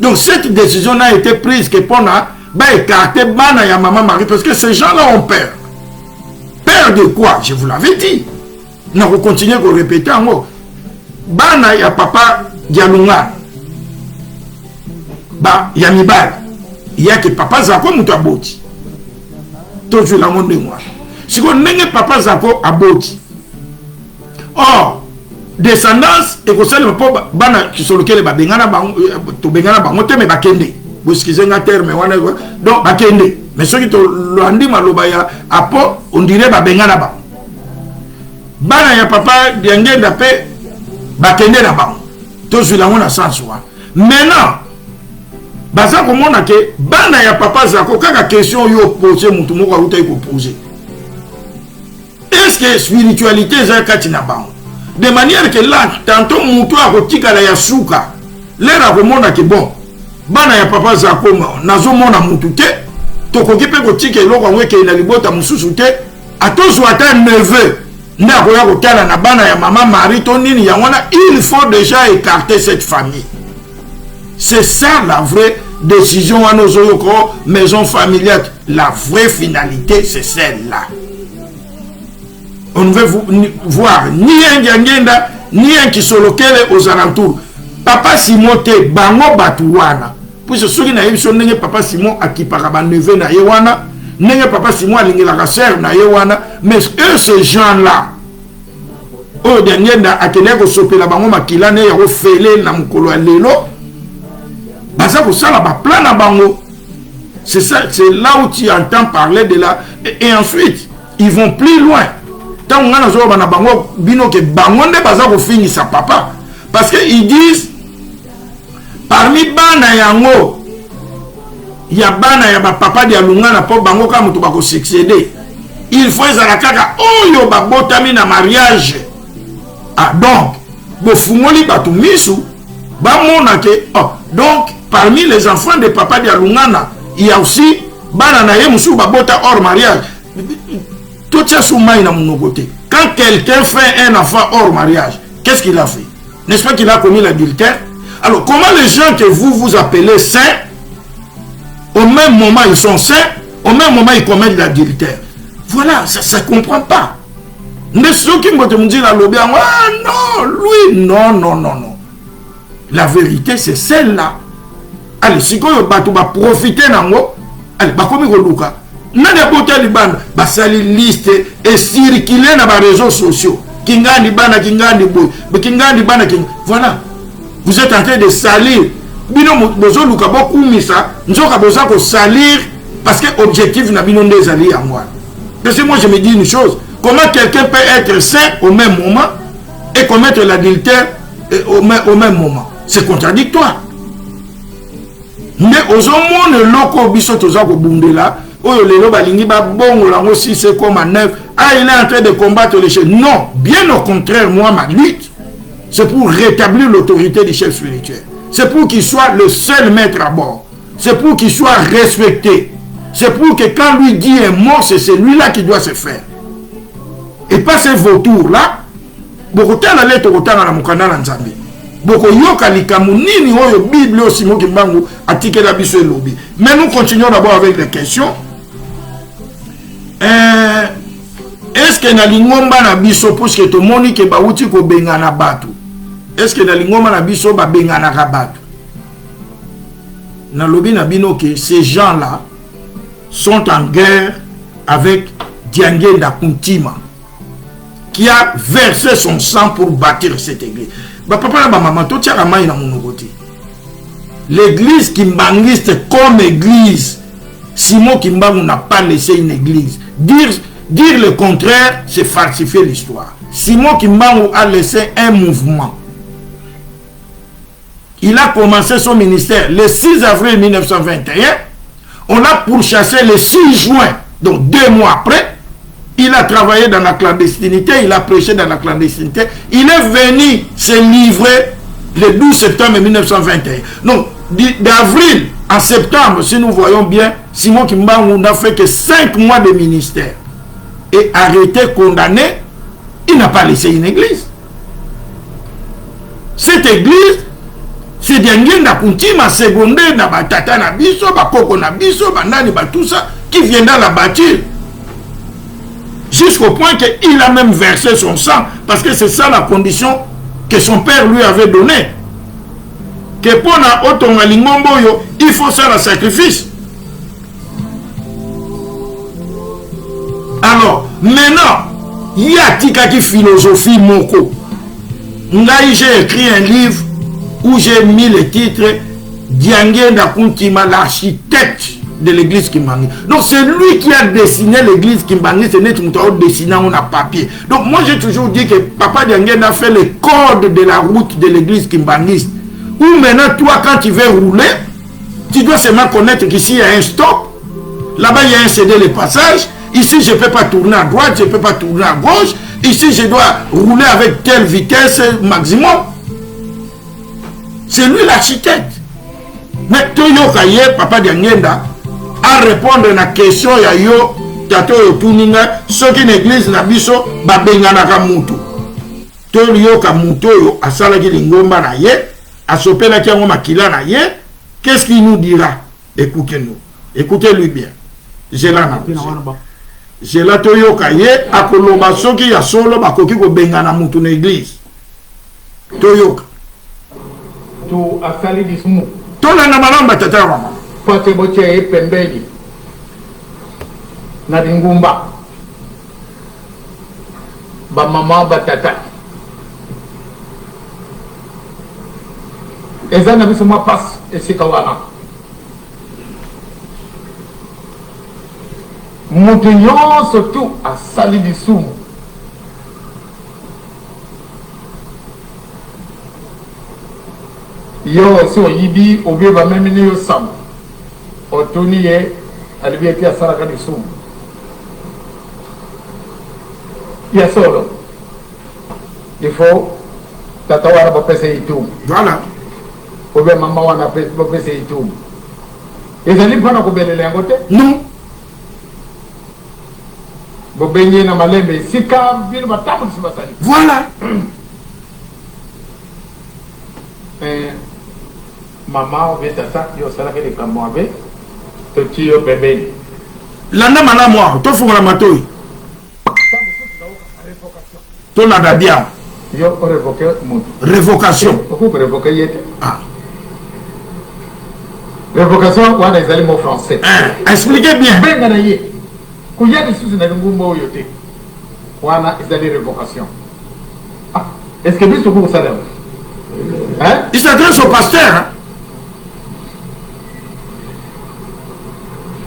Donc cette décision n'a été prise que pona ba écarter bana ya maman Marie parce que ces gens-là ont peur. Peur de quoi? Je vous l'avais dit. Nous allons continuer à répéter en mot. Bana ya papa Dialunga. Ba ya mibala. Il y a que papa Zako mutaboti. Toujours la monde de moi. Si on n'est papa Zako aboti. Or, descendance et que ça le papa bana qui sont lequel ba bengana ba to bengana ba mote me bakende. Vous excusez un terme wana donc bakende. Mais ceux qui te l'ont dit malobaya apo on dirait ba bengana ba. Bana ya papa Diangenda pe bakende na ba. Toujours la on a sens wa. Maintenant baza komona ke bana ya papa Zako kaka question yo poser mutu moko aruta ko poser. Est-ce que spiritualité za katina ba? De manière que là tantôt mutu akotika la ya suka. Lera komona ke bon. Bana ya papa Zako nazo mona mutu te. Tokoki pe kotika eloko ngwe ke na libota mususu te. Atozo ata neveu. Nda koya kotala na bana ya maman Marie to nini ya wana, il faut déjà écarter cette famille. C'est ça la vraie décision à nos maison familiale. La vraie finalité, c'est celle-là. On ne veut voir ni un Diangenda, ni un qui sont locaux aux alentours. Papa Simon te bango batuwana. Puisque ceux qui n'ont pas papa Simon à qui parabane neve na yewana, n'est papa Simon à l'ingéla sœur na yewana, mais eux ces gens-là, au dernier a tenu que sopé la bango makila ne yaro fele na mukolo lelo. Baza ko sala ba plan na bango. C'est ça, c'est là où tu entends parler de la et ensuite ils vont plus loin. Tant on a zo bana bango bino ke bango nde baza ko finir sa papa parce que ils disent parmi bana yango ya bana ya ba papa dia lungana po bango ka mutu ba ko succéder. Il faut ezala kaka oyo ba botami na mariage. Ah donc bo fungoli batu misu ba mona ke oh donc parmi les enfants de papa dia lungana il y a aussi bana na ye musu ba bota hors mariage. Tout ça sous main na mon côté. Quand quelqu'un fait un enfant hors mariage, qu'est-ce qu'il a fait? N'est-ce pas qu'il a commis l'adultère? Alors comment les gens que vous appelez saints, au même moment ils sont saints, au même moment ils commettent l'adultère? Voilà, ça ne comprend pas. Mais ceux qui me disent la lobby, ah non, lui, non. La vérité c'est celle-là. Allez, si on va profiter d'ango, allez, bah comme il luka. Nani abote libanda, basali liste et circuler dans les réseaux sociaux. Kingani bana, kingani boy, kingani bana, voilà. Vous êtes en train de salir. Bino bozo luka beaucoup misa, nzoka boza ko salir parce que objectif na bino des alliés à moi. Parce que moi je me dis une chose, comment quelqu'un peut être saint au même moment et commettre l'adultère au même moment? C'est contradictoire. Mais aux hommes le loco biso toza ko bundela, oyo lelo balingi ba bongo lango si c'est comme un neuf, ah il est en train de combattre les chefs. Non, bien au contraire, moi ma lutte c'est pour rétablir l'autorité du chef spirituel. C'est pour qu'il soit le seul maître à bord. C'est pour qu'il soit respecté. C'est pour que quand lui dit un mot, c'est celui-là qui doit se faire. Et pas ces vautours-là. Beaucoup de temps, la lettre au temps à la mukanda na nzambe. Beaucoup yoka likamu nini oyo Bible aussi mo kimbangu atike la biso lobby. Mais nous continuons d'abord avec les questions. Est-ce que na lingomba na biso parce que to moni ke bauti ko bengana batu? Est-ce que na lingomba na biso ba bengana ka batu? Na lobi na bino que ces gens-là sont en guerre avec Diangenda Kuntima qui a versé son sang pour bâtir cette église. Ba papa na ba maman to tia mai na monokoti. L'église kimbangiste comme église, Simon Kimbangu n'a pas laissé une église. Dire le contraire, c'est falsifier l'histoire. Simon Kimbangu a laissé un mouvement. Il a commencé son ministère le 6 avril 1921. On l'a pourchassé le 6 juin, donc 2 mois après. Il a travaillé dans la clandestinité, il a prêché dans la clandestinité. Il est venu se livrer le 12 septembre 1921. Donc, d'avril à septembre, si nous voyons bien, Simon Kimbangu n'a fait que 5 mois de ministère. Et arrêté, condamné, il n'a pas laissé une église. Cette église, c'est Diangenda Kuntima secondaire, na batata na biso, bakoko na biso, banani, tout ça, qui viendra la bâtir. Jusqu'au point qu'il a même versé son sang, parce que c'est ça la condition que son père lui avait donnée. Que pour la Otonga Lingomboyo, il faut faire un sacrifice. Alors, maintenant, il y a Tikaki philosophie Moko. J'ai écrit un livre où j'ai mis le titre Diangenda Kuntima, l'architecte de l'église Kimbangi. Donc c'est lui qui a dessiné l'église Kimbangi, c'est notre mouton dessiné on a papier. Donc moi j'ai toujours dit que Papa Diangenda a fait le code de la route de l'église Kimbangi. Ou maintenant, toi, quand tu veux rouler, tu dois seulement connaître qu'ici, il y a un stop. Là-bas, il y a un cédé le passage. Ici, je ne peux pas tourner à droite, je ne peux pas tourner à gauche. Ici, je dois rouler avec telle vitesse maximum. C'est lui l'architecte. Mais Toyo Kaye, Papa Diangenda, à répondre à la question, il y a yo, Tato Yotuninga, ceux qui n'église na biso, Babengana Kamutu. Toyo Kamutu, à Salaki Lingomba na ye. Qu'est-ce qu'il nous dira? Écoutez-nous. Écoutez-lui bien. J'ai là. J'ai là Toyo Kaye, à Koloba Soki ya solo, Bakoki ko bengana mutu na église. Toyo. To asali dismu. Tona na malamba tata mama. Pate boche e pembeli. Na dingumba. Ba mama ba tata. Eza na biso mwa passe esika wana. Mutu nyonso tu asali lisumu. Yo si oyibi obieba memini yo samu. Otuni ye alibi eti asalaka lisumu. Ya solo. Il faut tata wana bapese itumu. Voilà. Obe mama wana pese itumu. Ezali mpana kubelele yango te? Non. Bobenye na malembe sika bino batamu sibatali. Voilà. Mama obe tata yo sala ke likambo abe to tiyo pembeni. Landa mana moi, to fungola matoi. To la dabia. Yo révoqué mon. Révocation. Pourquoi révoquer yete? Ah. Révocation, on a des mots français. Expliquez bien. Ben ganaye. Qu'il y a des sous dans le mot yoté. On a des révocations. Ah, est-ce que vous savez ça? Hein? Il s'adresse au pasteur. Hein?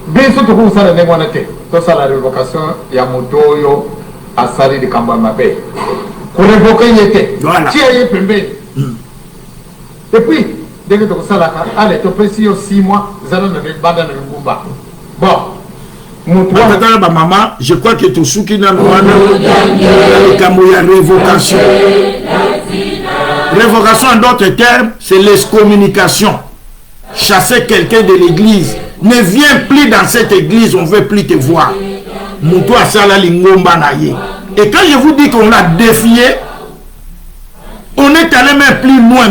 Bien sûr, vous savez les monétés. Tout ça, la révocation, il y a moto yo à salir de Kambamabe. Pour révoquer yete. Voilà. Qui a yé et puis, dès que tu as ça, allez, tu peux essayer 6 mois, vous allez me battre dans le Gumba. Bon, mon toit. Maman, je crois que tout ce qui n'a pas révocation. Révocation, en d'autres termes, c'est l'excommunication. Chasser quelqu'un de l'église. Ne viens plus dans cette église, on ne veut plus te voir. Mon toit, ça, la lingomba naïe. Et quand je vous dis qu'on l'a défié, on est allé même plus loin.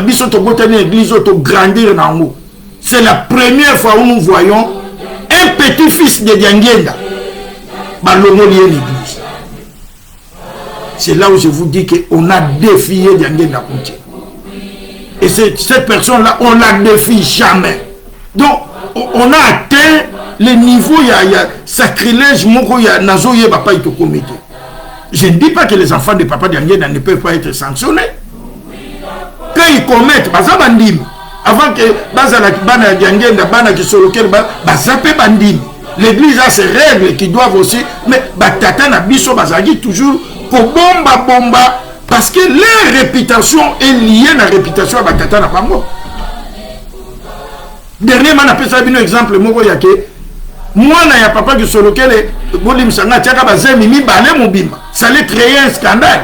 L'église grandir dans nous. C'est la première fois où nous voyons un petit-fils de Diangenda. Balongo lié l'église. c'est là où je vous dis qu'on a défié Diangué Ndakounti. Et cette personne-là, on ne la défie jamais. Donc, on a atteint le niveau, il y a sacrilège, il y a nazoye, papa, il te commet. Je ne dis pas que les enfants de papa Diangué ne peuvent pas être sanctionnés. Quand ils commettent, avant que Bana Diangué, Bana qui sont locaux, l'église a ses règles qui doivent aussi, mais Tata Nabiso Bazagi toujours pour bomba, parce que leur réputation est liée à la réputation de Tata Nabango. Dernièrement, on a fait un exemple, moi, il y a papa qui sont locaux, ça allait créer un scandale.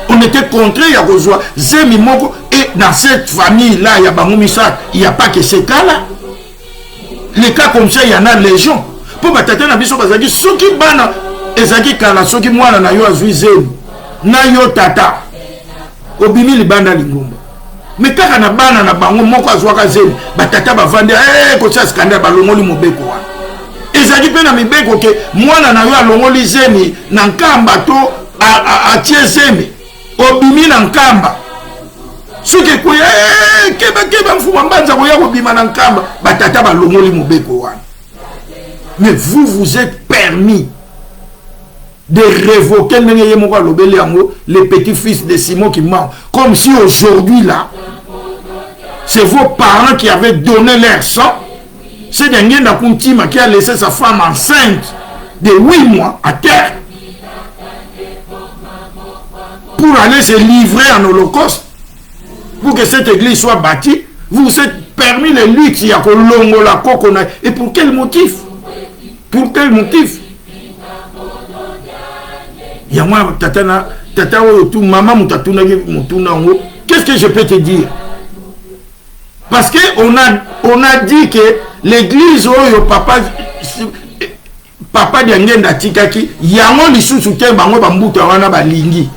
On était contre Yakozwa, Zemi Moko, et dans cette famille-là, il n'y a pas que ces cas-là. Les cas comme ça, il y en a légion. Pour Batata Nabiso Bazaki, ceux qui bana, Ezaki Kala, ceux qui moana na yo azui Zemi, na yo tata, Obimi li banda lingumba. Mais quand on a bana na bango, moko azwaka Zemi, Batata bavande, comme ça scandale, balongoli mobeko wana. Ezaki pe na mibeko ke, moana na yo alongoli Zemi, nankamba to, atie Zemi. Obimi na nkamba soki koya keba mfuma mbanza koya kobima na nkamba batata balongoli mobeko wana. Mais vous êtes permis de révoquer les petits-fils de Simon qui ment, comme si aujourd'hui là c'est vos parents qui avaient donné leur sang. C'est Diangué Ndakounti qui a laissé sa femme enceinte de 8 mois à terre pour aller se livrer en holocauste, pour que cette église soit bâtie. Vous êtes permis les luttes, il y a la kokona. Et pour quel motif? Pour quel motif? Il y a moi, tata, maman, qu'est-ce que je peux te dire? Parce qu'on a dit que l'église, papa Diangué Ndatikaki, yango lisusu te bango bambuta wana balingi.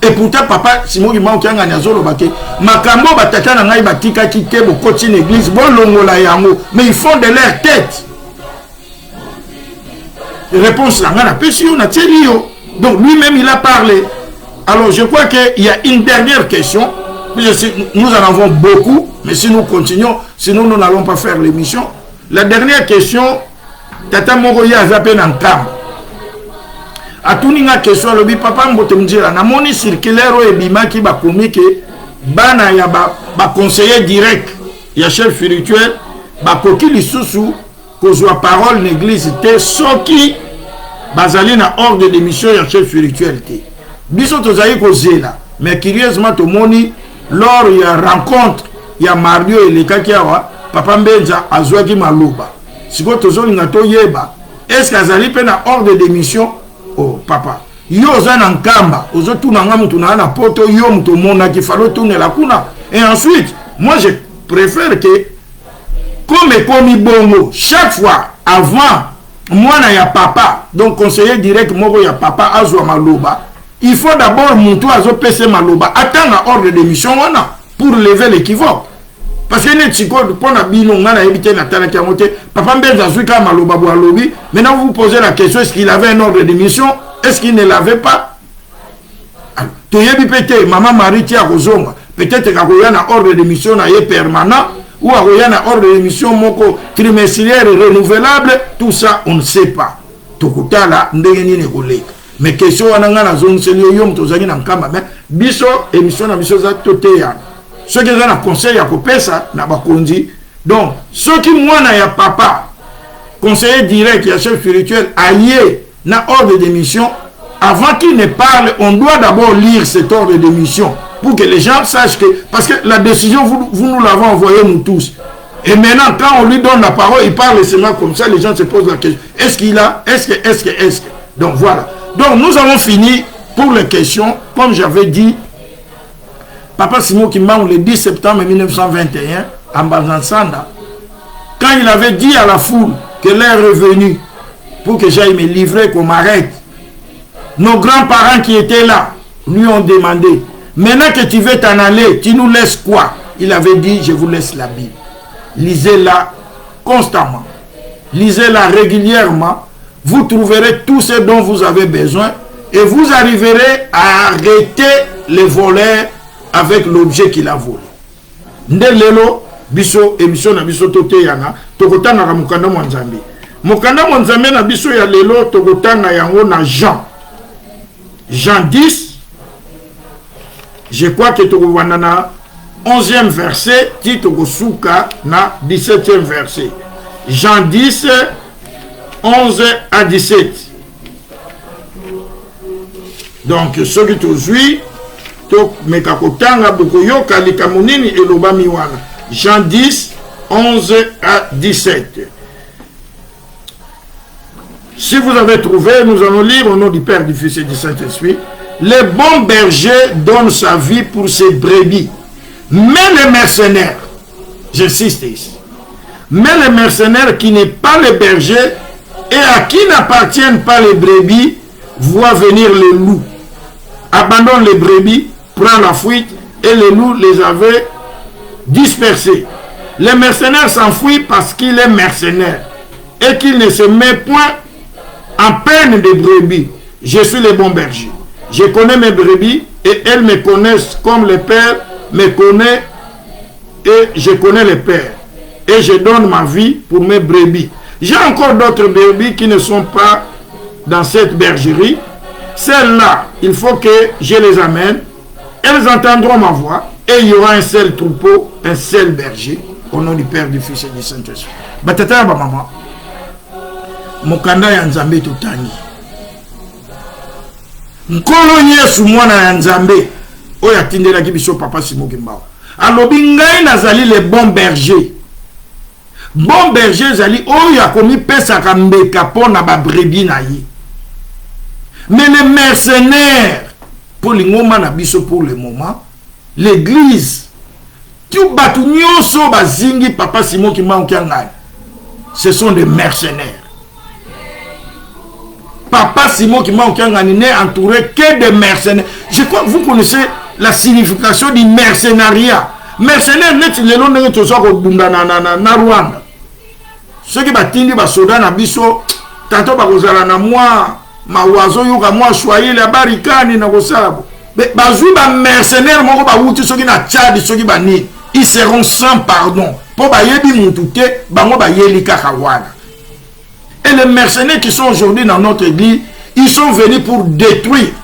Et pourtant papa Simon Kimbangu kianga nyazolo bake makambo batata na ngai batika kite bokoti l'église bon longola yango, mais ils font de leur tête. Réponse là na pesio na télio. Donc lui-même il a parlé. Alors je crois qu'il y a une dernière question. Nous en avons beaucoup, mais si nous continuons, sinon nous n'allons pas faire l'émission. La dernière question, tata Moroya Zapen Ankam. A tout une question, le papa mbote mdira na moni circulaire et bima qui ba communiqué bana ya ba conseiller direct ya chef spirituel ba koki lisusu kozwa parole l'église te soki bazali na ordre d'émission ya chef spirituel te biso tozali kozela. Mais curieusement to moni lors ya rencontre ya Mario et le kakiawa papa Mbenza azwaki maloba siko tozolinga to yeba est-ce qu'azali pe na ordre d'émission. Oh papa, yo zana nkamba, ozo tunanga mutu na na poto yo mutu mona ki falo tourner la kuna. Et ensuite, moi je préfère que comme komi bongo chaque fois avant moi na ya papa, donc conseiller direct moko ya papa azwa maloba, il faut d'abord mutu azo pese maloba attendre ordre d'émission wana pour lever l'équivoque. Parce que les chicos pour la bino on a évité la tala kiamote papa Mbenza zuka maloba bo alobi. Maintenant vous vous posez la question, est-ce qu'il avait un ordre d'émission, est-ce qu'il ne l'avait pas? Toyebi pété maman Marie tia kozonga peut-être qu'il y a un ordre d'émission permanent ou il y a un ordre d'émission moko trimestriel renouvelable, tout ça on ne sait pas. Tokuta la ndenge ni koleka. Mais question wana ngana zone selio yom tozaki na nkamba mais biso émission na biso za toteya. Ceux qui ont un conseil à Kopesa, n'a pas conduit. Donc, ceux qui moi n'a papa, conseiller direct, il y a chef spirituel, allié, n'a ordre d'émission, avant qu'il ne parle, on doit d'abord lire cet ordre d'émission pour que les gens sachent que, parce que la décision, vous nous l'avez envoyée nous tous. Et maintenant, quand on lui donne la parole, il parle seulement comme ça, les gens se posent la question. Est-ce qu'il a, est-ce que. Donc voilà. Donc nous avons fini pour les questions, comme j'avais dit. Papa Simon Kimbangu le 10 septembre 1921 à Banzansanda, quand il avait dit à la foule que l'heure est venue pour que j'aille me livrer, qu'on m'arrête, nos grands-parents qui étaient là lui ont demandé, maintenant que tu veux t'en aller, tu nous laisses quoi? Il avait dit, je vous laisse la Bible. Lisez-la constamment, lisez-la régulièrement, vous trouverez tout ce dont vous avez besoin et vous arriverez à arrêter les voleurs avec l'objet qu'il a volé. Ndelelo biso émission na biso tote yana tokotana ka mukanda mwanzambe. Mukanda mwanzambe na biso ya lelo tokotana yango na Jean 10. Je crois que tokobana na 11e verset ti tokosuka na 17e verset. Jean 10 11 à 17. Donc ce qui te suit to mekakotanga bokoyoka likamunini elobami wana. Jean 10 11 à 17. Si vous avez trouvé, nous allons lire au nom du Père, du Fils et du Saint-Esprit. Le bon berger donne sa vie pour ses brebis. Mais les mercenaires, j'insiste ici, mais les mercenaires qui n'est pas le berger et à qui n'appartiennent pas les brebis, voient venir les loups, abandonne les brebis, prend la fuite et les loups les avaient dispersés. Les mercenaires s'enfuient parce qu'il est mercenaire et qu'il ne se met point en peine des brebis. Je suis le bon berger. Je connais mes brebis et elles me connaissent comme le Père me connaît et je connais le Père. Et je donne ma vie pour mes brebis. J'ai encore d'autres brebis qui ne sont pas dans cette bergerie. Celles-là, il faut que je les amène. Elles entendront ma voix et il y aura un seul troupeau, un seul berger. Au nom du Père, du Fils et du Saint-Esprit. Batata ba maman. Mokanda ya Nzambe tutani. Nkolo Yesu mwana ya Nzambe. Oya tindela ki biso papa Simoki Mbao. Alobi ngai nazali le bon berger. Bon berger zali oya komi pesa ka mbeka pona ba brebis na ye. Mais les mercenaires pour l'ingoma na biso pour le moment, l'église tout batu nyonso bazingi papa Simoki Mbao ngai. Ce sont des mercenaires. Papa Simoki Mbao n'est entouré que de mercenaires. Je crois que vous connaissez la signification du mercenariat. Mercenaire net le long de tout ça ko bunda na Rwanda. Ceux qui batindi ba soda na biso tanto ba kozala na moi ma oiseau yoka moi choyer la barricade na kosabo. Mais bazui ba mercenaire moko ba wuti ceux qui na Tchad ceux qui ba ni ils seront sans pardon. Po ba yebi mututé bango ba yeli kaka wana. Et les mercenaires qui sont aujourd'hui dans notre église, ils sont venus pour détruire.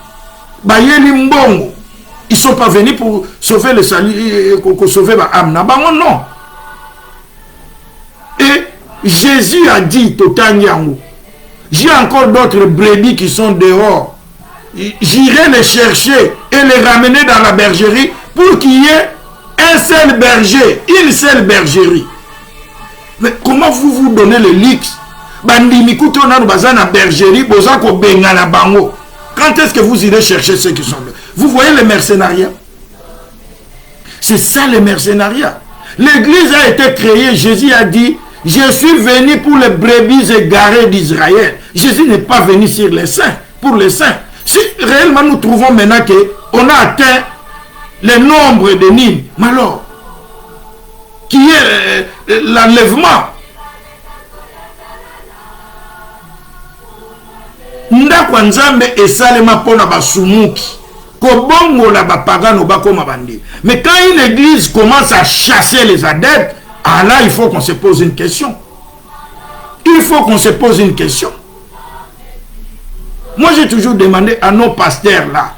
Ba yeli mbongo. Ils ne sont pas venus pour sauver le salut, pour sauver ma âme. Non. Et Jésus a dit, j'ai encore d'autres brebis qui sont dehors. J'irai les chercher et les ramener dans la bergerie pour qu'il y ait un seul berger, une seule bergerie. Mais comment vous donnez le luxe? Bandimikuto na bazana bergerie, bozako bengana bango. Quand est-ce que vous irez chercher ceux qui sont là? Vous voyez le mercenariat? C'est ça le mercenariat. L'église a été créée, Jésus a dit, je suis venu pour les brebis égarées d'Israël. Jésus n'est pas venu sur les saints, pour les saints. Si réellement nous trouvons maintenant qu'on a atteint le nombre de Nîmes, mais alors, qui est l'enlèvement, ndako nzambe esalema pona basumuki kobongo la bapagano bakoma bandi. Mais quand une église commence à chasser les adeptes, ah là il faut qu'on se pose une question. Il faut qu'on se pose une question. Moi j'ai toujours demandé à nos pasteurs là,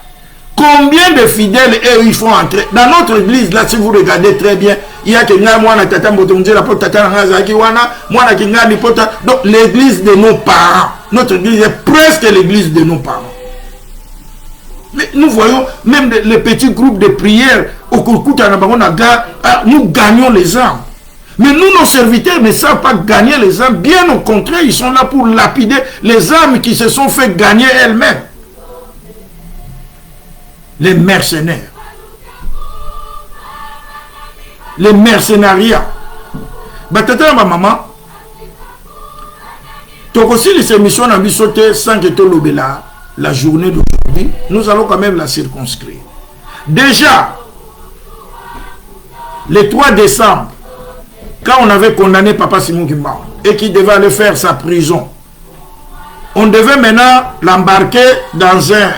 combien de fidèles eux ils font entrer dans notre église là? Si vous regardez très bien, il y a que moi tata mbotonje la porte tata ngazaki wana moi kinga ni porte. Donc l'église de nos parents, notre église est presque l'église de nos parents. Mais nous voyons même les petits groupes de prière au Kokuta nous gagnons les âmes. Mais nous, nos serviteurs ne savent pas gagner les âmes. Bien au contraire, ils sont là pour lapider les âmes qui se sont fait gagner elles-mêmes. Les mercenaires. Les mercenariats. Batata ma maman. Tokosi les émissions n'a mis sauter sans que tout la journée d'aujourd'hui. Nous allons quand même la circonscrire. Déjà, le 3 décembre, quand on avait condamné Papa Simoki Mbao et qui devait aller faire sa prison, on devait maintenant l'embarquer dans un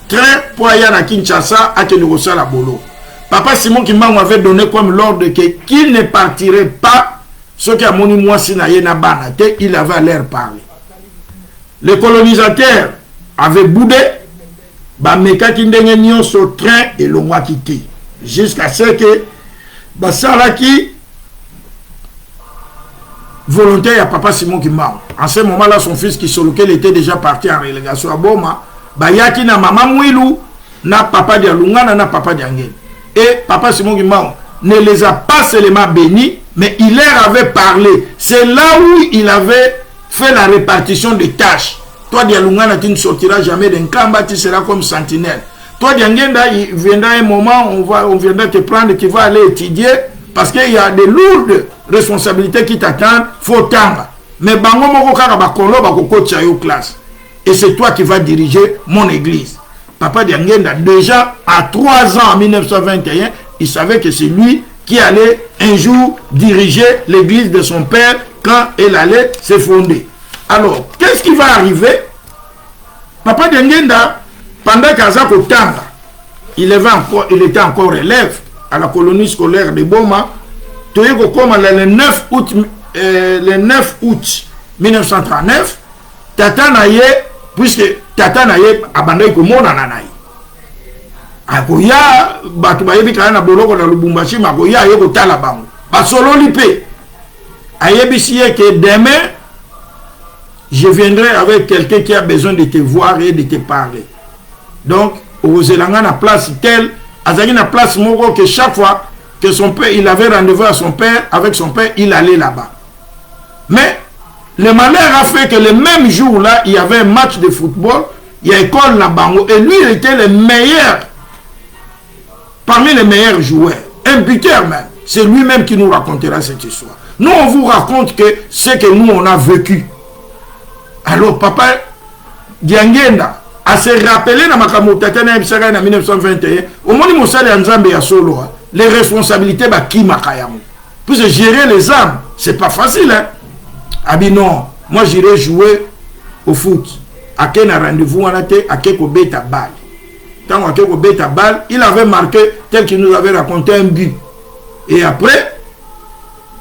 train pour aller à Kinshasa à Kenogosala Bolo. Papa Simon Kimbangu avait donné comme l'ordre qu'il ne partirait pas, ce qui a moni moi sinaye na banate, il avait l'air parler. Les colonisateurs avaient boudé, bameka kindenge nyonso train et l'on va quitter. Jusqu'à ce que Basalaki volontaire à Papa Simon Kimbangu. En ce moment-là, son fils qui sur lequel était déjà parti en relégation à Boma, Bayaki na Maman Mouilou, na Papa Dialunga, na Papa Diangel. Et Papa Simon Kimbangu ne les a pas seulement bénis, mais il leur avait parlé. C'est là où il avait fait la répartition des tâches. Toi, Dialunga, tu ne sortiras jamais d'un Kamba, tu seras comme sentinelle. Toi, Diangenda, il viendra un moment, on viendra te prendre, tu vas aller étudier, parce qu'il y a des lourdes responsabilités qui t'attendent, faut tamba. Mais bango moko kaka bakolo bakoko tchayo classe. Et c'est toi qui vas diriger mon église. Papa Diangenda, déjà à 3 ans en 1921, il savait que c'est lui qui allait un jour diriger l'église de son père quand elle allait se fonder. Alors, qu'est-ce qui va arriver? Papa Diangenda, pendant qu'Azako Tanga, il était encore élève à la colonie scolaire de Boma, le 9 août 1939, Tata Naye, puisque Tata Naye abandonné comme mon ananaï. Agoya, Batubayebi Kana Boloko dans le Bumbashi, Magoya, Yoko Talabango. Basolo Lipe. Ayebisie que demain, je viendrai avec quelqu'un qui a besoin de te voir et de te parler. Donc, au Zélanga, la place telle, Azagi na place Moko, que chaque fois que son père, il avait rendez-vous à son père, avec son père, il allait là-bas. Mais, le malheur a fait que le même jour-là, il y avait un match de football, il y a école là-bas, et lui, il était le meilleur, parmi les meilleurs joueurs, un buteur même. C'est lui-même qui nous racontera cette histoire. Nous, on vous raconte que ce que nous, on a vécu. Alors, papa Diangenda a se rappelé dans Makamotatana en 1921, au moment où Moussa Nzambe ya solo, les responsabilités bah qui makayamu. Puisque gérer les armes, c'est pas facile, hein. Ah bien non, moi j'irai jouer au foot. À quel rendez-vous on a été, à quel bêta balle. Tant à quel bêta balle, il avait marqué tel qu'il nous avait raconté un but. Et après,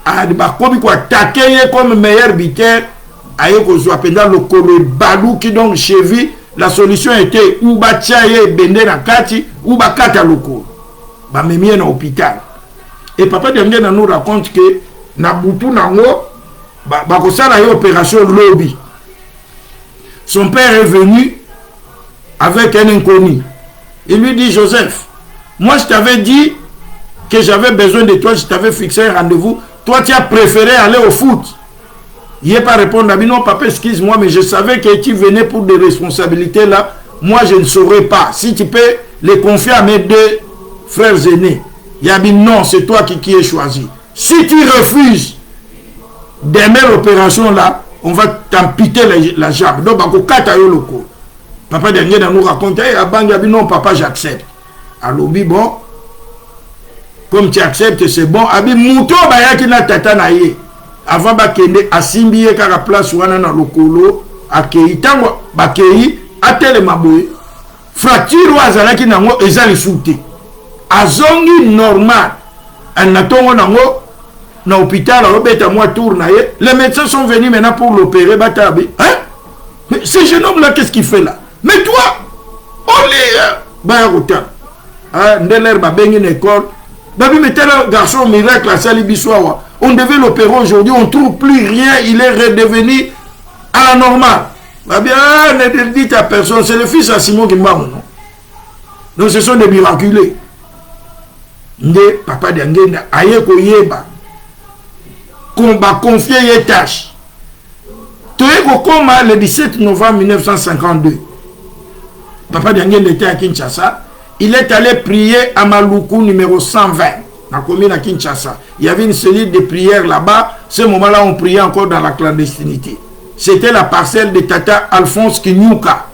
à attaqué comme meilleur buteur, à pendant le Corée Balou qui donc cheville, la solution était ou Bachaye Bende na Kati ou Bakata Loko. Ba memie na hôpital. Et Papa Diangenda nous raconte que na Boutou nango ba kosala yo opération lobby. Son père est venu avec un inconnu. Il lui dit: Joseph, moi je t'avais dit que j'avais besoin de toi, je t'avais fixé un rendez-vous. Toi tu as préféré aller au foot. Il n'est pas répondre à lui: non papa, excuse-moi, mais je savais que tu venais pour des responsabilités là. Moi je ne saurais pas. Si tu peux les confier à mes 2 frères aînés. Il a dit: non, c'est toi qui es choisi. Si tu refuses d'aimer l'opération là, on va t'amputer la jambe. Donc papa Diangenda nous raconte: non papa, j'accepte. Alors bon, comme tu acceptes, c'est bon. Abi mouto bayaki na tata na ye. Avant bakende asimbiye kaka place wana na lokolo akei tango bakei atele maboye fracture wazalaki nango ezali soute azongi normal anatongo nango na hôpital robeta moi tour na ye. Les médecins sont venus maintenant pour l'opérer batabi. Hein? Mais ce jeune homme là, qu'est-ce qu'il fait là? Mais toi on les bayarota ah ndeler ba bengi na école babi mettez le garçon miracle à sali biswawa. On devait l'opérer aujourd'hui, on ne trouve plus rien, il est redevenu à la normale. Bah bien, ne dites à personne, c'est le fils à Simon Kimbangu, non? Donc ce sont des miraculés. Nde papa Diangenda aye ko yeba qu'on va confier les tâches. Toye ko koma le 17 novembre 1952. Papa Diangenda était à Kinshasa, il est allé prier à Maluku numéro 120. Dans la commune à Kinshasa. Il y avait une cellule de prière là-bas. Ce moment-là, on priait encore dans la clandestinité. C'était la parcelle de Tata Alphonse Kinyuka.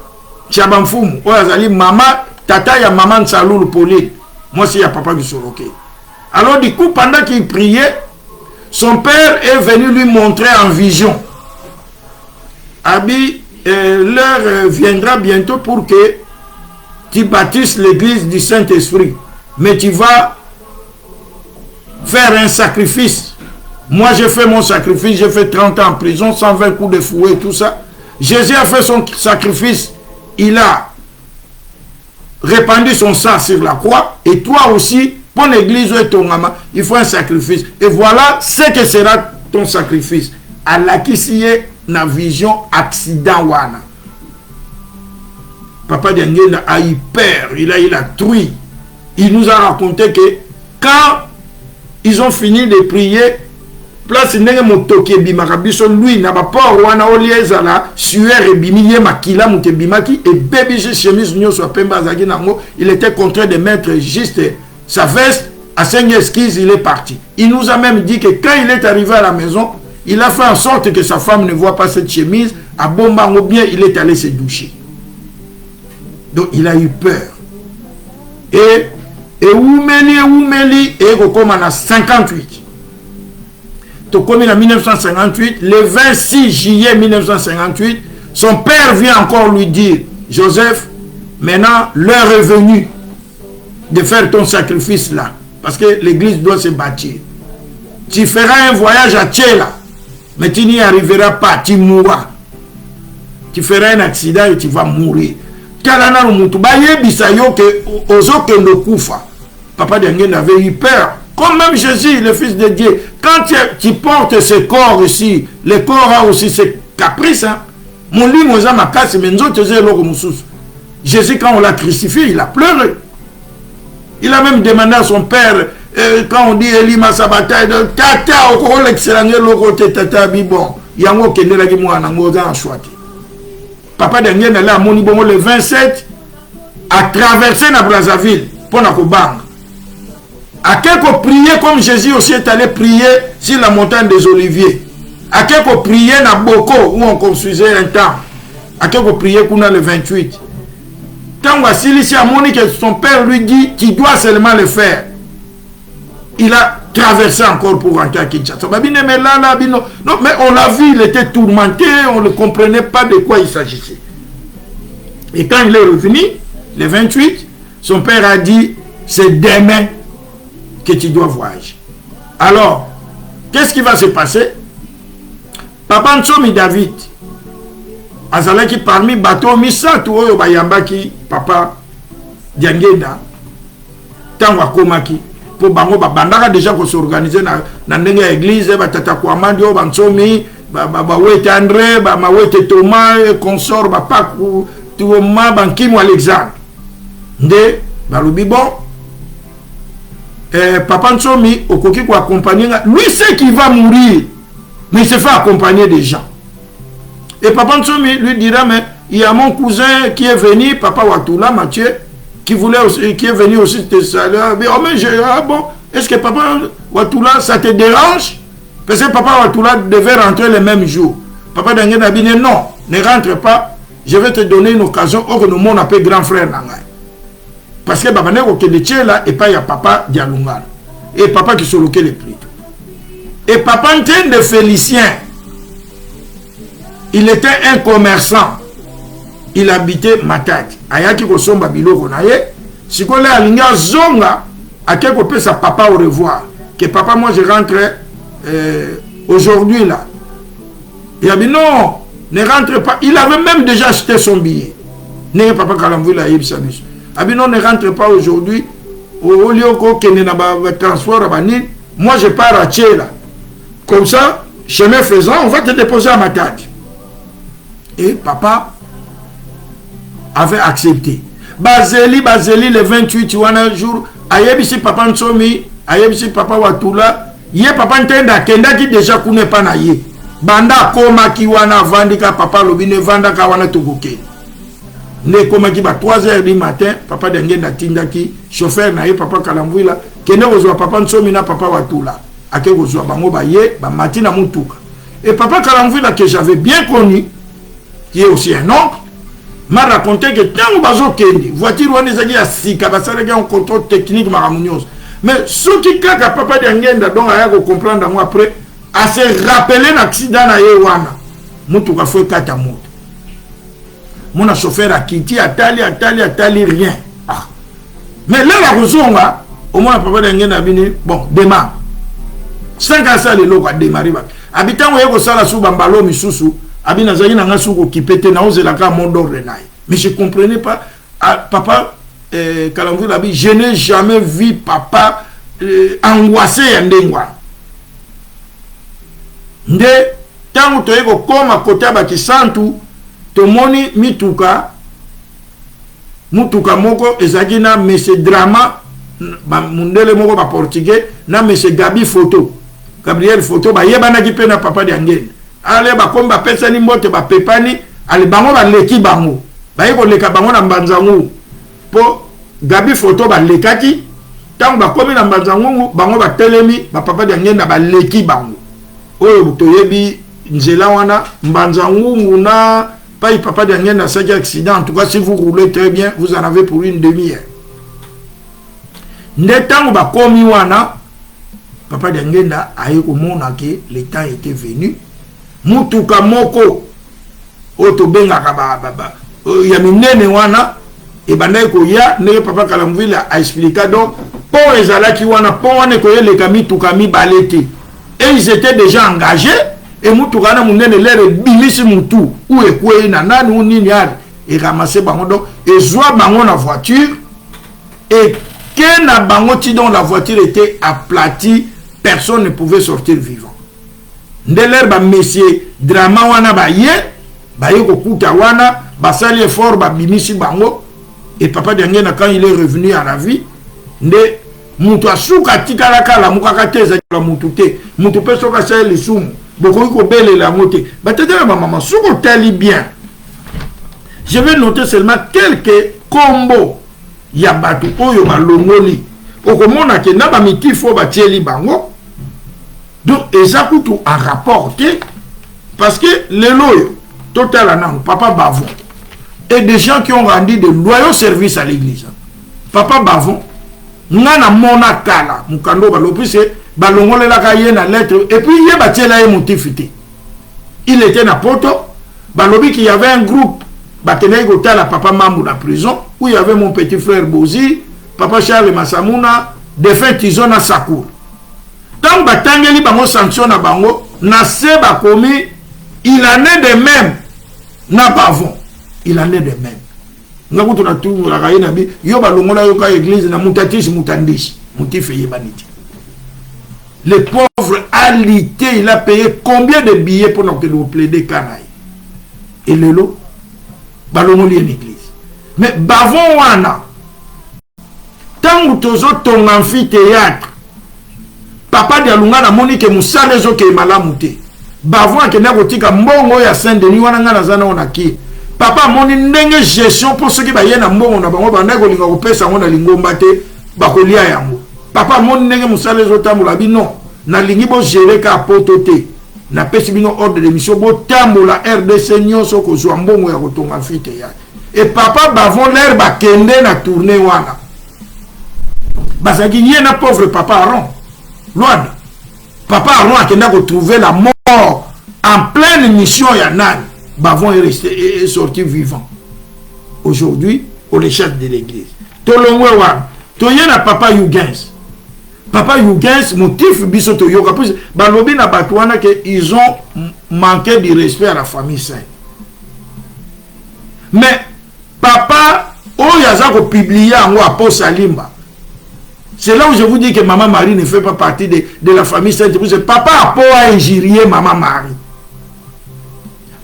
Tchabamfoum. Oazali, maman, Tata ya maman Salou le Pauline. Moi, c'est ya papa qui soroké. Alors, du coup, pendant qu'il priait, son père est venu lui montrer en vision. Abi, l'heure viendra bientôt pour que tu bâtisses l'église du Saint-Esprit. Mais tu vas faire un sacrifice. Moi, j'ai fait mon sacrifice, j'ai fait 30 ans en prison, 120 coups de fouet, tout ça. Jésus a fait son sacrifice, il a répandu son sang sur la croix, et toi aussi, pour l'église et ton maman, il faut un sacrifice. Et voilà ce que sera ton sacrifice. À la qui s'y est na vision accident wana. Papa Diangena a eu peur, il a troué. Il nous a raconté que quand ils ont fini de prier, place ndenge motoki ebimaka biso lui na baport wana olieza la sueur ebimi ye makila moto ebimaki ebebi chemise nyonso apemba azalaki nango. Il était contraint de mettre juste sa veste, à 5 esquisses, il est parti. Il nous a même dit que quand il est arrivé à la maison, il a fait en sorte que sa femme ne voit pas cette chemise, à Bomba ou bien il est allé se doucher. Donc il a eu peur. Et Oumeli, et comme en 58. Donc comme en 1958, le 26 juillet 1958, son père vient encore lui dire, Joseph, maintenant l'heure est venue de faire ton sacrifice là. Parce que l'église doit se bâtir. Tu feras un voyage à Tchéla, mais tu n'y arriveras pas, tu mourras. Tu feras un accident et tu vas mourir. Papa Diangena avait eu peur. Comme même Jésus, le Fils de Dieu. Quand tu portes ce corps ici, le corps a aussi ses caprices. Mon lit, ma casse, mais nous autres, Jésus, quand on l'a crucifié, il a pleuré. Il a même demandé à son père, quand on dit Elima sa bataille, de tata, au l'excellent, tata, bon, yango kendela ki mwana ngoza en choix. Papa Daniel est là à Monibongo le 27 à traverser na Brazzaville pour na kobanga. À quelques prier comme Jésus aussi est allé prier sur la montagne des Oliviers. À quelques prier na Boko où on construisait un temple. À quelques prier qu'on a le 28. Quand Wassili a moni que son père lui dit qu'il doit seulement le faire. Il a traversé encore pour rentrer à Kinshasa. Non, mais on l'a vu, il était tourmenté, on ne comprenait pas de quoi il s'agissait. Et quand il est revenu, le 28, son père a dit, c'est demain que tu dois voyager. Alors, qu'est-ce qui va se passer? Papa Nsomi David, azalaki parmi bateau misatu oyo bayambaki Papa Diangena, tango akomaki. Pour bango bandaka déjà ko s'organiser na ndenge église batata kwa mandio bansomi wete André wete Thomas consort paku Thomas bankimu Alexandre nde balobi bon Papa Nsomi okoki ko accompagner lui sait qu'il va mourir mais il se fait accompagner des gens et Papa Nsomi lui dira mais il y a mon cousin qui est venu Papa Watula Mathieu qui voulait aussi, qui est venu aussi te saluer. Mais oh, mais bon, est-ce que Papa Watula, ça te dérange? Parce que Papa Watula devait rentrer le même jour. Papa Dangena dit non, ne rentre pas. Je vais te donner une occasion où nous mon appelle grand frère Nangai. Parce que Papa Neko Kedeche là et pas il y a Papa Dialungal. Et Papa qui se loquait les prix. Et Papa Ntien de Félicien, il était un commerçant. Il habitait Matadi. Ayaki kosomba biloko na ye. Sikole alinga zonga. Akeko pe sa papa au revoir. Que papa, moi je rentre aujourd'hui là. Il a dit non, ne rentre pas. Il avait même déjà acheté son billet. Ne papa Kalamvou la yeb sabis. Il a dit non, ne rentre pas aujourd'hui. Au lieu que ne na ba transport abani. Moi je pars à Tchéla. Comme ça, chemin faisant, on va te déposer à Matadi. Et papa avait accepté. Bazeli le 28 tu vois un jour ayebisi Papa Nsomi ayebisi Papa Watula ye Papa Ntenda kenda ki déjà kune pa na ye banda koma ki wana vandika Papa lobine vanda ka wana tokoke ne koma ki ba 3h du matin Papa Dengenda tinda ki chauffeur na ye Papa Kalamvwila kende kozwa Papa Nsomi na Papa Watula ake kozwa bango ba ye ba matina mutuka et Papa Kalamvwila que j'avais bien connu qui est aussi un oncle m'a raconté que tant que bazo kendi voiture wana ezaki ya sika basalaki en contrôle technique maramunios mais ce qui kaka Papa Diangenda donc aya ko comprendre moi après à se rappeler l'accident na ye wana mutuka fo kata moto mon chauffeur a quitté, atali, rien. Ah. Mais là, la Rosonga, au moins, papa d'Angena Bini, bon, démarre. 5 ans, ça, les lots a démarré. Habitant, où ça, la sous-bambalo, misusu, Abina Zayi n'a pas qui pétait, n'a osé la carte, mon d'ordre. Mais je ne comprenais pas. Ah, papa, Kalamvou Labi, je n'ai jamais vu papa angoissé à Ndengwa. Nde, tant que tu es comme à côté de Santu, tu moni mituka moko ezagina monsieur drama mundele moko ba portugais na monsieur Gabriel photo ba yebana ki pe na papa de Angene ale ba komba pesa ni mbote ba pepani ale bango ba leki bango ba yeko leka bango na mbanzangu po Gabi photo ba lekaki tant ba komi na mbanzangu bango ba telemi ba papa de Angene ba leki bango oyo toyebi nzela wana mbanzangu na pas papa de Angene na 5 accident. En tout cas, si vous roulez très bien, vous en avez pour une demi-heure. Netango ba komi wana papa de Angene a eu au monde que le temps était venu. Mutuka moko oto benga baba ya minene wana e bandai ko ya ne papa Kalamvila a expliqué donc pour les alaki wana pour wana ko le kami tukami balete et ils étaient déjà engagés. Et mutuka na munene lere bimisi mutu ou ekwe na nani ou nini ari et ramasser bango donc et joie bango na voiture et que na bango ti dont la voiture était aplatie, personne ne pouvait sortir vivant. Ndeler ba monsieur drama wana ba ye ko kuta wana ba sali effort ba bimisi bango et papa de Angene quand il est revenu à la vie nde mutu asuka tikala kala mukaka teza la mutu te mutu peso ka sa le sumu beaucoup ko belle la montée batete maman soko tali bien. Je vais noter seulement quelques combos ya batu oyo balongoli okomona ke na ba miti fo ba tieli bango donc eza kutu en rapporté parce que les loyo total anan papa Bavon et des gens qui ont rendu de loyaux services à l'église. Papa Bavon ngana mona kala mukando balopise balongole la kaye na lettre et puis ye batiela ye motifité. Il était na poto balobi qu'il y avait un groupe batenay gota la papa Mamou la prison où il y avait mon petit frère Bozi, papa Charles Masamuna, défunt Tizona Sakour. Tant batangeli bango sanction na bango na se ba komi il en est de même na Bavon. Il en est de même. Ngakutu na tu la kaye na bi yo balongola yo ka église na mutatishi mutandishi mutife yebaniti. Le pauvre a lité, il a payé combien de billets pour nous plaider canaille. Et le lot, balongoli une église. Mais Bavon wana, tant que tu as ton amphithéâtre, papa de Alunga na monique moussale zo ke malamute. Bavon ke na kotika mbongo ya Saint-Denis wana ngana zana onaki. Papa moni ndenge gestion pour ceux qui ba yena mbongo na bango ba ndeko linga kopesa ngona lingomba te bakolia yango. Papa moni ndenge moussale zo tambola bi non. Na lingi bo gérer ka potote. Na pesi bino ordre de mission bo tambola RDC nyonso ko zo mbongo ya kotonga fite ya. Et papa Bavon l'air ba kende na tourner wana. Basaki na pauvre papa Aaron. Loin. Papa Aaron a kenda ko trouver la mort en pleine mission ya nani. Bavon est sorti vivant. Aujourd'hui, on les chasse de l'église. Tolongwe wana. Toyena papa Yugens. Papa Yugens, motif bisoto yoga plus balobi na batwana que ils ont manqué de respect à la famille sainte. Mais papa oyaza ko publier en apo Salimba. C'est là où je vous dis que maman Marie ne fait pas partie de la famille sainte. Papa Apo a injurié maman Marie.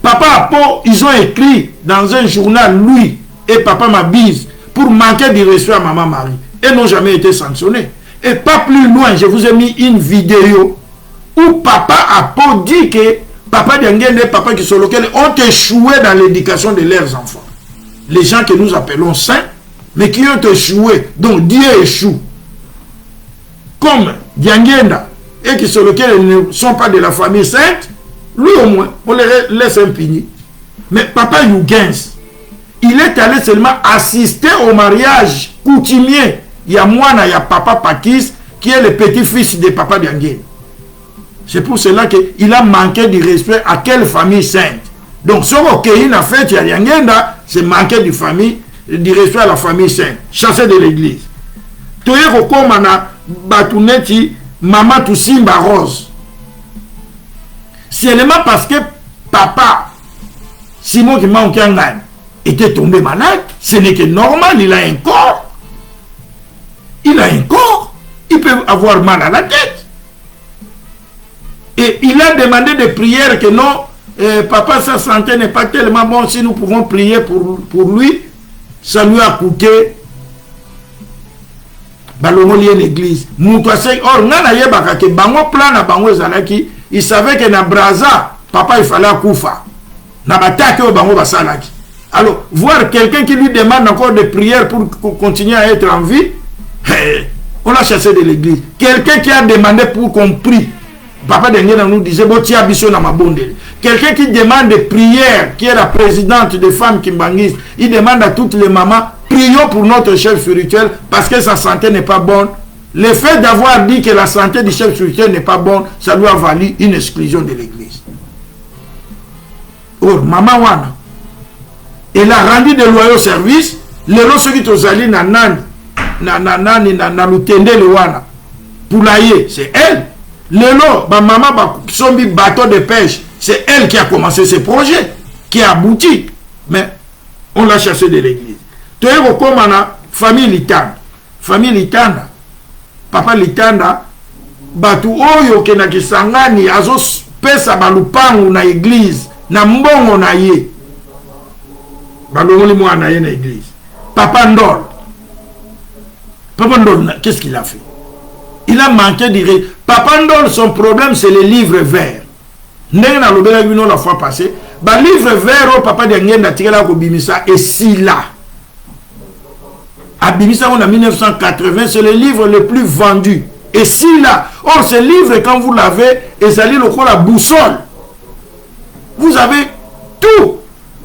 Papa Apo, ils ont écrit dans un journal lui et papa Mabise pour manquer de respect à maman Marie et n'ont jamais été sanctionnés. Et pas plus loin, je vous ai mis une vidéo où papa Apo dit que papa Diangene et papa qui sont locaux ont échoué dans l'éducation de leurs enfants. Les gens que nous appelons saints, mais qui ont échoué. Donc Dieu échoue. Comme Diangene et qui sont locaux ne sont pas de la famille sainte, lui au moins, on les laisse impunis. Mais papa Yugens, il est allé seulement assister au mariage coutumier. Il y a moi, il y a papa Pakis, qui est le petit-fils de papa Diangene. C'est pour cela qu'il a manqué de respect à quelle famille sainte. Donc, ce qui a fait, c'est manquer de famille, du respect à la famille sainte, chasser de l'église. Tu es comme Batuneti, maman tout Simba Rose. Seulement parce que papa, Simon qui manque un âne, était tombé malade, ce n'est que normal, il a un corps. Il a un corps, il peut avoir mal à la tête. Et il a demandé des prières que non, papa, sa santé n'est pas tellement bonne, si nous pouvons prier pour lui, ça lui a coûté balongoli l'église. Or, il savait que dans Braza, papa, il fallait koufa. Alors, voir quelqu'un qui lui demande encore des prières pour continuer à être en vie, on l'a chassé de l'église. Quelqu'un qui a demandé pour qu'on prie. Papa Denguena nous disait, quelqu'un qui demande des prières, qui est la présidente des femmes kimbanguistes, il demande à toutes les mamans, prions pour notre chef spirituel parce que sa santé n'est pas bonne. Le fait d'avoir dit que la santé du chef spirituel n'est pas bonne, ça lui a valu une exclusion de l'église. Or, maman Wana, elle a rendu de loyaux services, les lorsque qui tozali na lutende le Wana, pour l'aïe, c'est elle. Lelo, ma maman, son bateau de pêche, c'est elle qui a commencé ce projet, qui a abouti. Mais on l'a chassé de l'église. Tu es comme la famille Litanda. Famille Litanda, papa Litanda, batu oyo ke na kisangani, azo pesa balupangu na église, na mbongo na ye. Balongoli mwa na ye na église. Papa Ndol. Papa Ndol, qu'est-ce qu'il a fait? Il a manqué de dire, Papa Ndol, son problème, c'est les livres verts. N'est-ce pas la fois passée? Le livre vert, au papa de Ngenda Tigala Kobimisa, et si là. À Bimisa, on a 1980, c'est le livre le plus vendu. Et si là. Or, ce livre, quand vous l'avez, et ça lit le la boussole. Vous avez tout.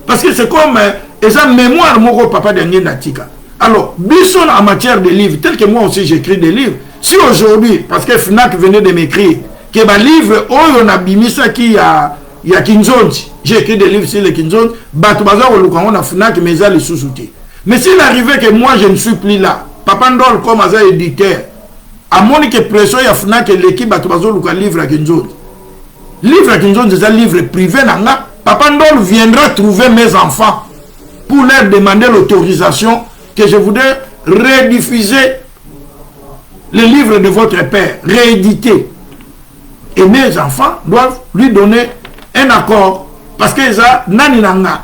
Parce que c'est comme, et ça, mémoire, mon papa de Ngenda Tigala. Alors, Bisson en matière de livres, tel que moi aussi j'écris des livres, si aujourd'hui, parce que Fnac venait de m'écrire, que le livre, on a bimisa qui y a Kinzonzi, j'ai écrit des livres sur les Kinzonzi, Batubaza ou on a Fnac, mais ça les sous-soutés. Mais s'il arrivait que moi je ne suis plus là, Papa Ndol comme un éditeur, à mon pression, il y a Fnac et l'équipe Batubaza ou un livre à Kinzonzi. Livre à Kinzonzi, c'est un livre privé, Papa Ndol viendra trouver mes enfants pour leur demander l'autorisation que je voudrais rediffuser les livres de votre père, rééditer. Et mes enfants doivent lui donner un accord. Parce que ça, naninanga.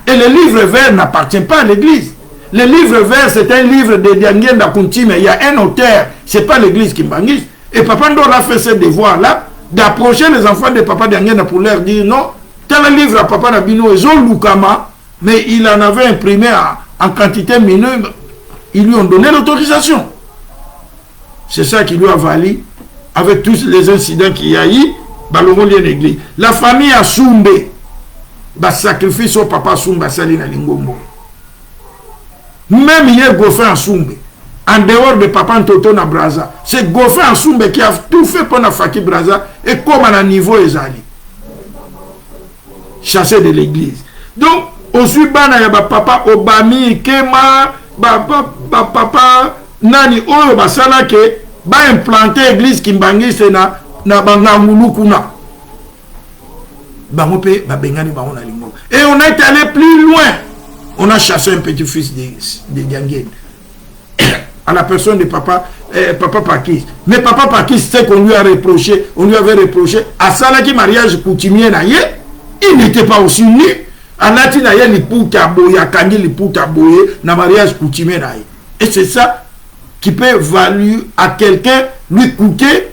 Et le livre vert n'appartient pas à l'église. Le livre vert, c'est un livre de Diangien d'Akuntime. Il y a un auteur, c'est pas l'église qui m'engage. Et Papa Ndol a fait ce devoir-là, d'approcher les enfants de Papa Diangien pour leur dire non, tel livre à Papa Nabino et Lukama, mais il en avait imprimé en quantité mineure. Ils lui ont donné l'autorisation. C'est ça qui lui a valu, avec tous les incidents qu'il y a eu, l'église. La famille a Soumbe, sacrifice au papa Soumbe, Salina Lingombo. Même hier, Goffin a Soumbe, en dehors de papa Ntoto na Braza, c'est Goffin a Soumbe qui a tout fait pour la Faki Braza, et comme à un niveau Ezali. Chassé de l'église. Donc, au Subana, il y a papa Obami, Kema, papa Nani, Oyo, Basala, ke, ba implanter l'église Kimbangiste na Bangangulukuna. Et on est allé plus loin. On a chassé un petit-fils de Dianguen. À la personne de papa Pakis. Mais papa Pakis, c'est qu'on lui a reproché, on lui avait reproché, à Salaki mariage coutumier naïe, il n'était pas aussi nu. À Nati naïe, l'ipou taboye, à Kandi l'ipou taboye, na mariage coutumier naïe. Et c'est ça qui peut valoir à quelqu'un lui coûter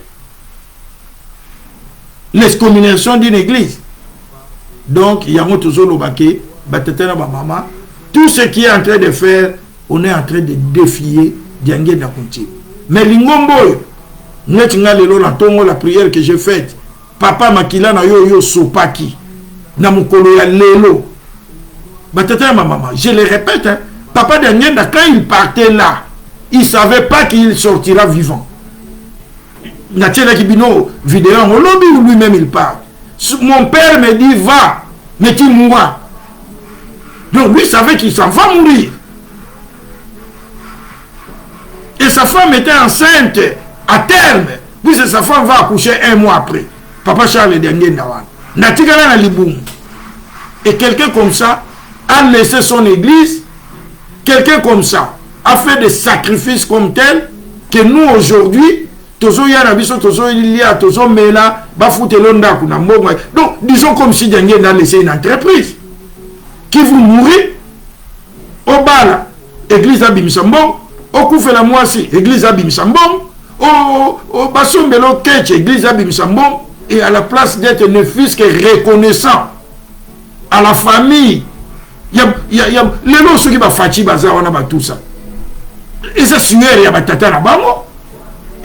l'excommunication d'une église. Donc, il y a un maman. Tout ce qui est en train de faire, on est en train de défier Diangé Nakunti. Mais Lingombo, la prière que j'ai faite, papa Makila na yo sopaki, na mukolo ya lelo. Maman, je le répète, hein, papa Diangé, quand il partait là, il ne savait pas qu'il sortira vivant. Nathiela Kibino, vidéo en lobby où lui-même il parle. Mon père me dit, va, mais qui mourra. Donc lui savait qu'il s'en va mourir. Et sa femme était enceinte à terme, puisque sa femme va accoucher 1 mois après. Papa Charles est dernier Nawan. Natigala na Liboum. Et quelqu'un comme ça a laissé son église. Quelqu'un comme ça a fait des sacrifices comme tels que nous aujourd'hui, donc disons comme si Daniel a laissé une entreprise qui vous mourir au bal, église à Bimsambon, au Koufela Moisi, église à Bimsambon, au Bassombelo Ketch, église à Bimsambon, et à la place d'être ne fût-ce que reconnaissant à la famille. Il y a les gens qui sont fatigués, tout ça. Et ça, c'est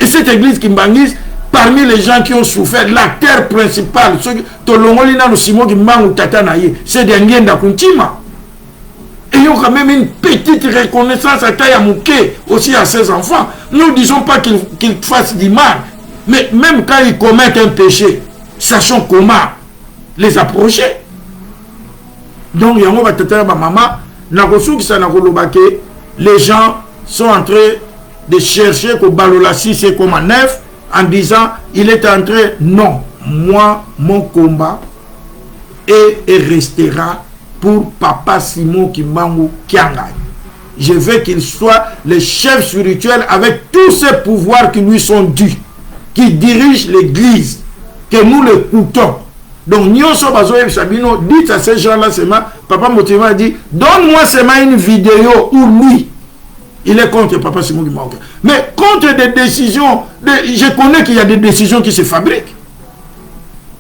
et cette église qui m'banise, parmi les gens qui ont souffert, l'acteur principal, c'est des Ngenda Kuntima. Et ils ont quand même une petite reconnaissance à Kayamouké, aussi à ses enfants. Nous ne disons pas qu'ils fassent du mal, mais même quand ils commettent un péché, sachons comment les approcher. Donc, il y a les gens sont en train de chercher que Balolassi c'est comme un neuf en disant il est en train, non, moi, mon combat et restera pour Papa Simon Kimbangu Kiangay. Je veux qu'il soit le chef spirituel avec tous ces pouvoirs qui lui sont dus, qui dirige l'église, que nous l'écoutons. Donc, dites à ces gens-là seulement, Papa Motima a dit, donne-moi seulement une vidéo où lui, il est contre Papa Simon Kimbangu. Mais contre des décisions, je connais qu'il y a des décisions qui se fabriquent.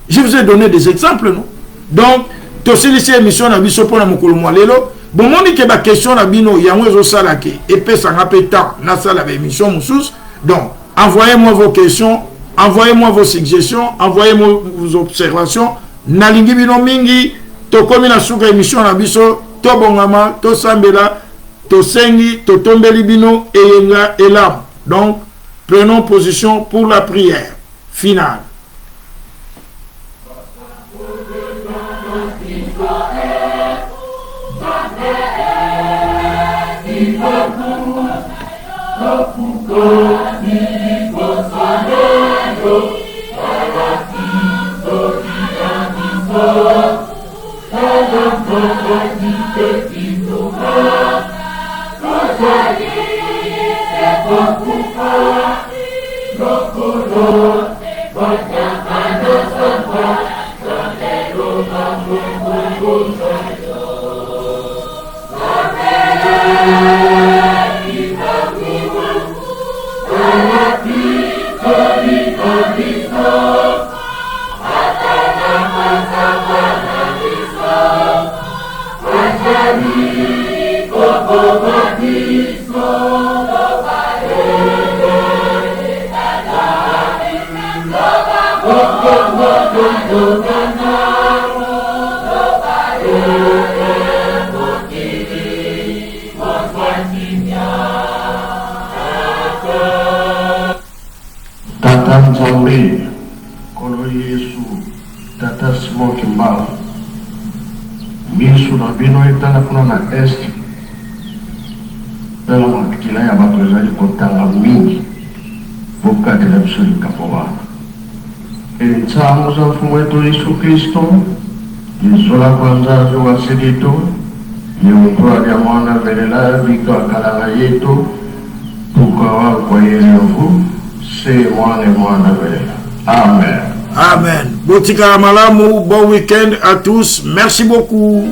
Je vous ai donné des exemples, non? Donc, tous ces émissions, on a vu ce point à mon colombo. Bon, on dit que la question, il y a un salaki, et puis ça n'a pas de temps, dans la émission, donc, envoyez-moi vos questions. Envoyez-moi vos suggestions, envoyez-moi vos observations. Nalingi bino mingi, to komi na suka émission na biso, to bongama, to sambela, to sengi, to tombeli bino, eyenga elam. Donc, prenons position pour la prière finale. Tata Nzambe, Kolo Yesu, Tata Simon Kimbangu, Misu na bino etala kuna na est, pela makila ya bato ezali kotanga mingi, bokatela biso likambo wana. Nzambe za mfumu wetu Yesu Kristo, lisola kwa nzazi wa sedito, liumbwa lya mwana velela vika kalanga yetu, tukawa kwa yerevu, c'est mwana velela. Amen. Amen. Botika Malamu, bon week-end à tous. Merci beaucoup.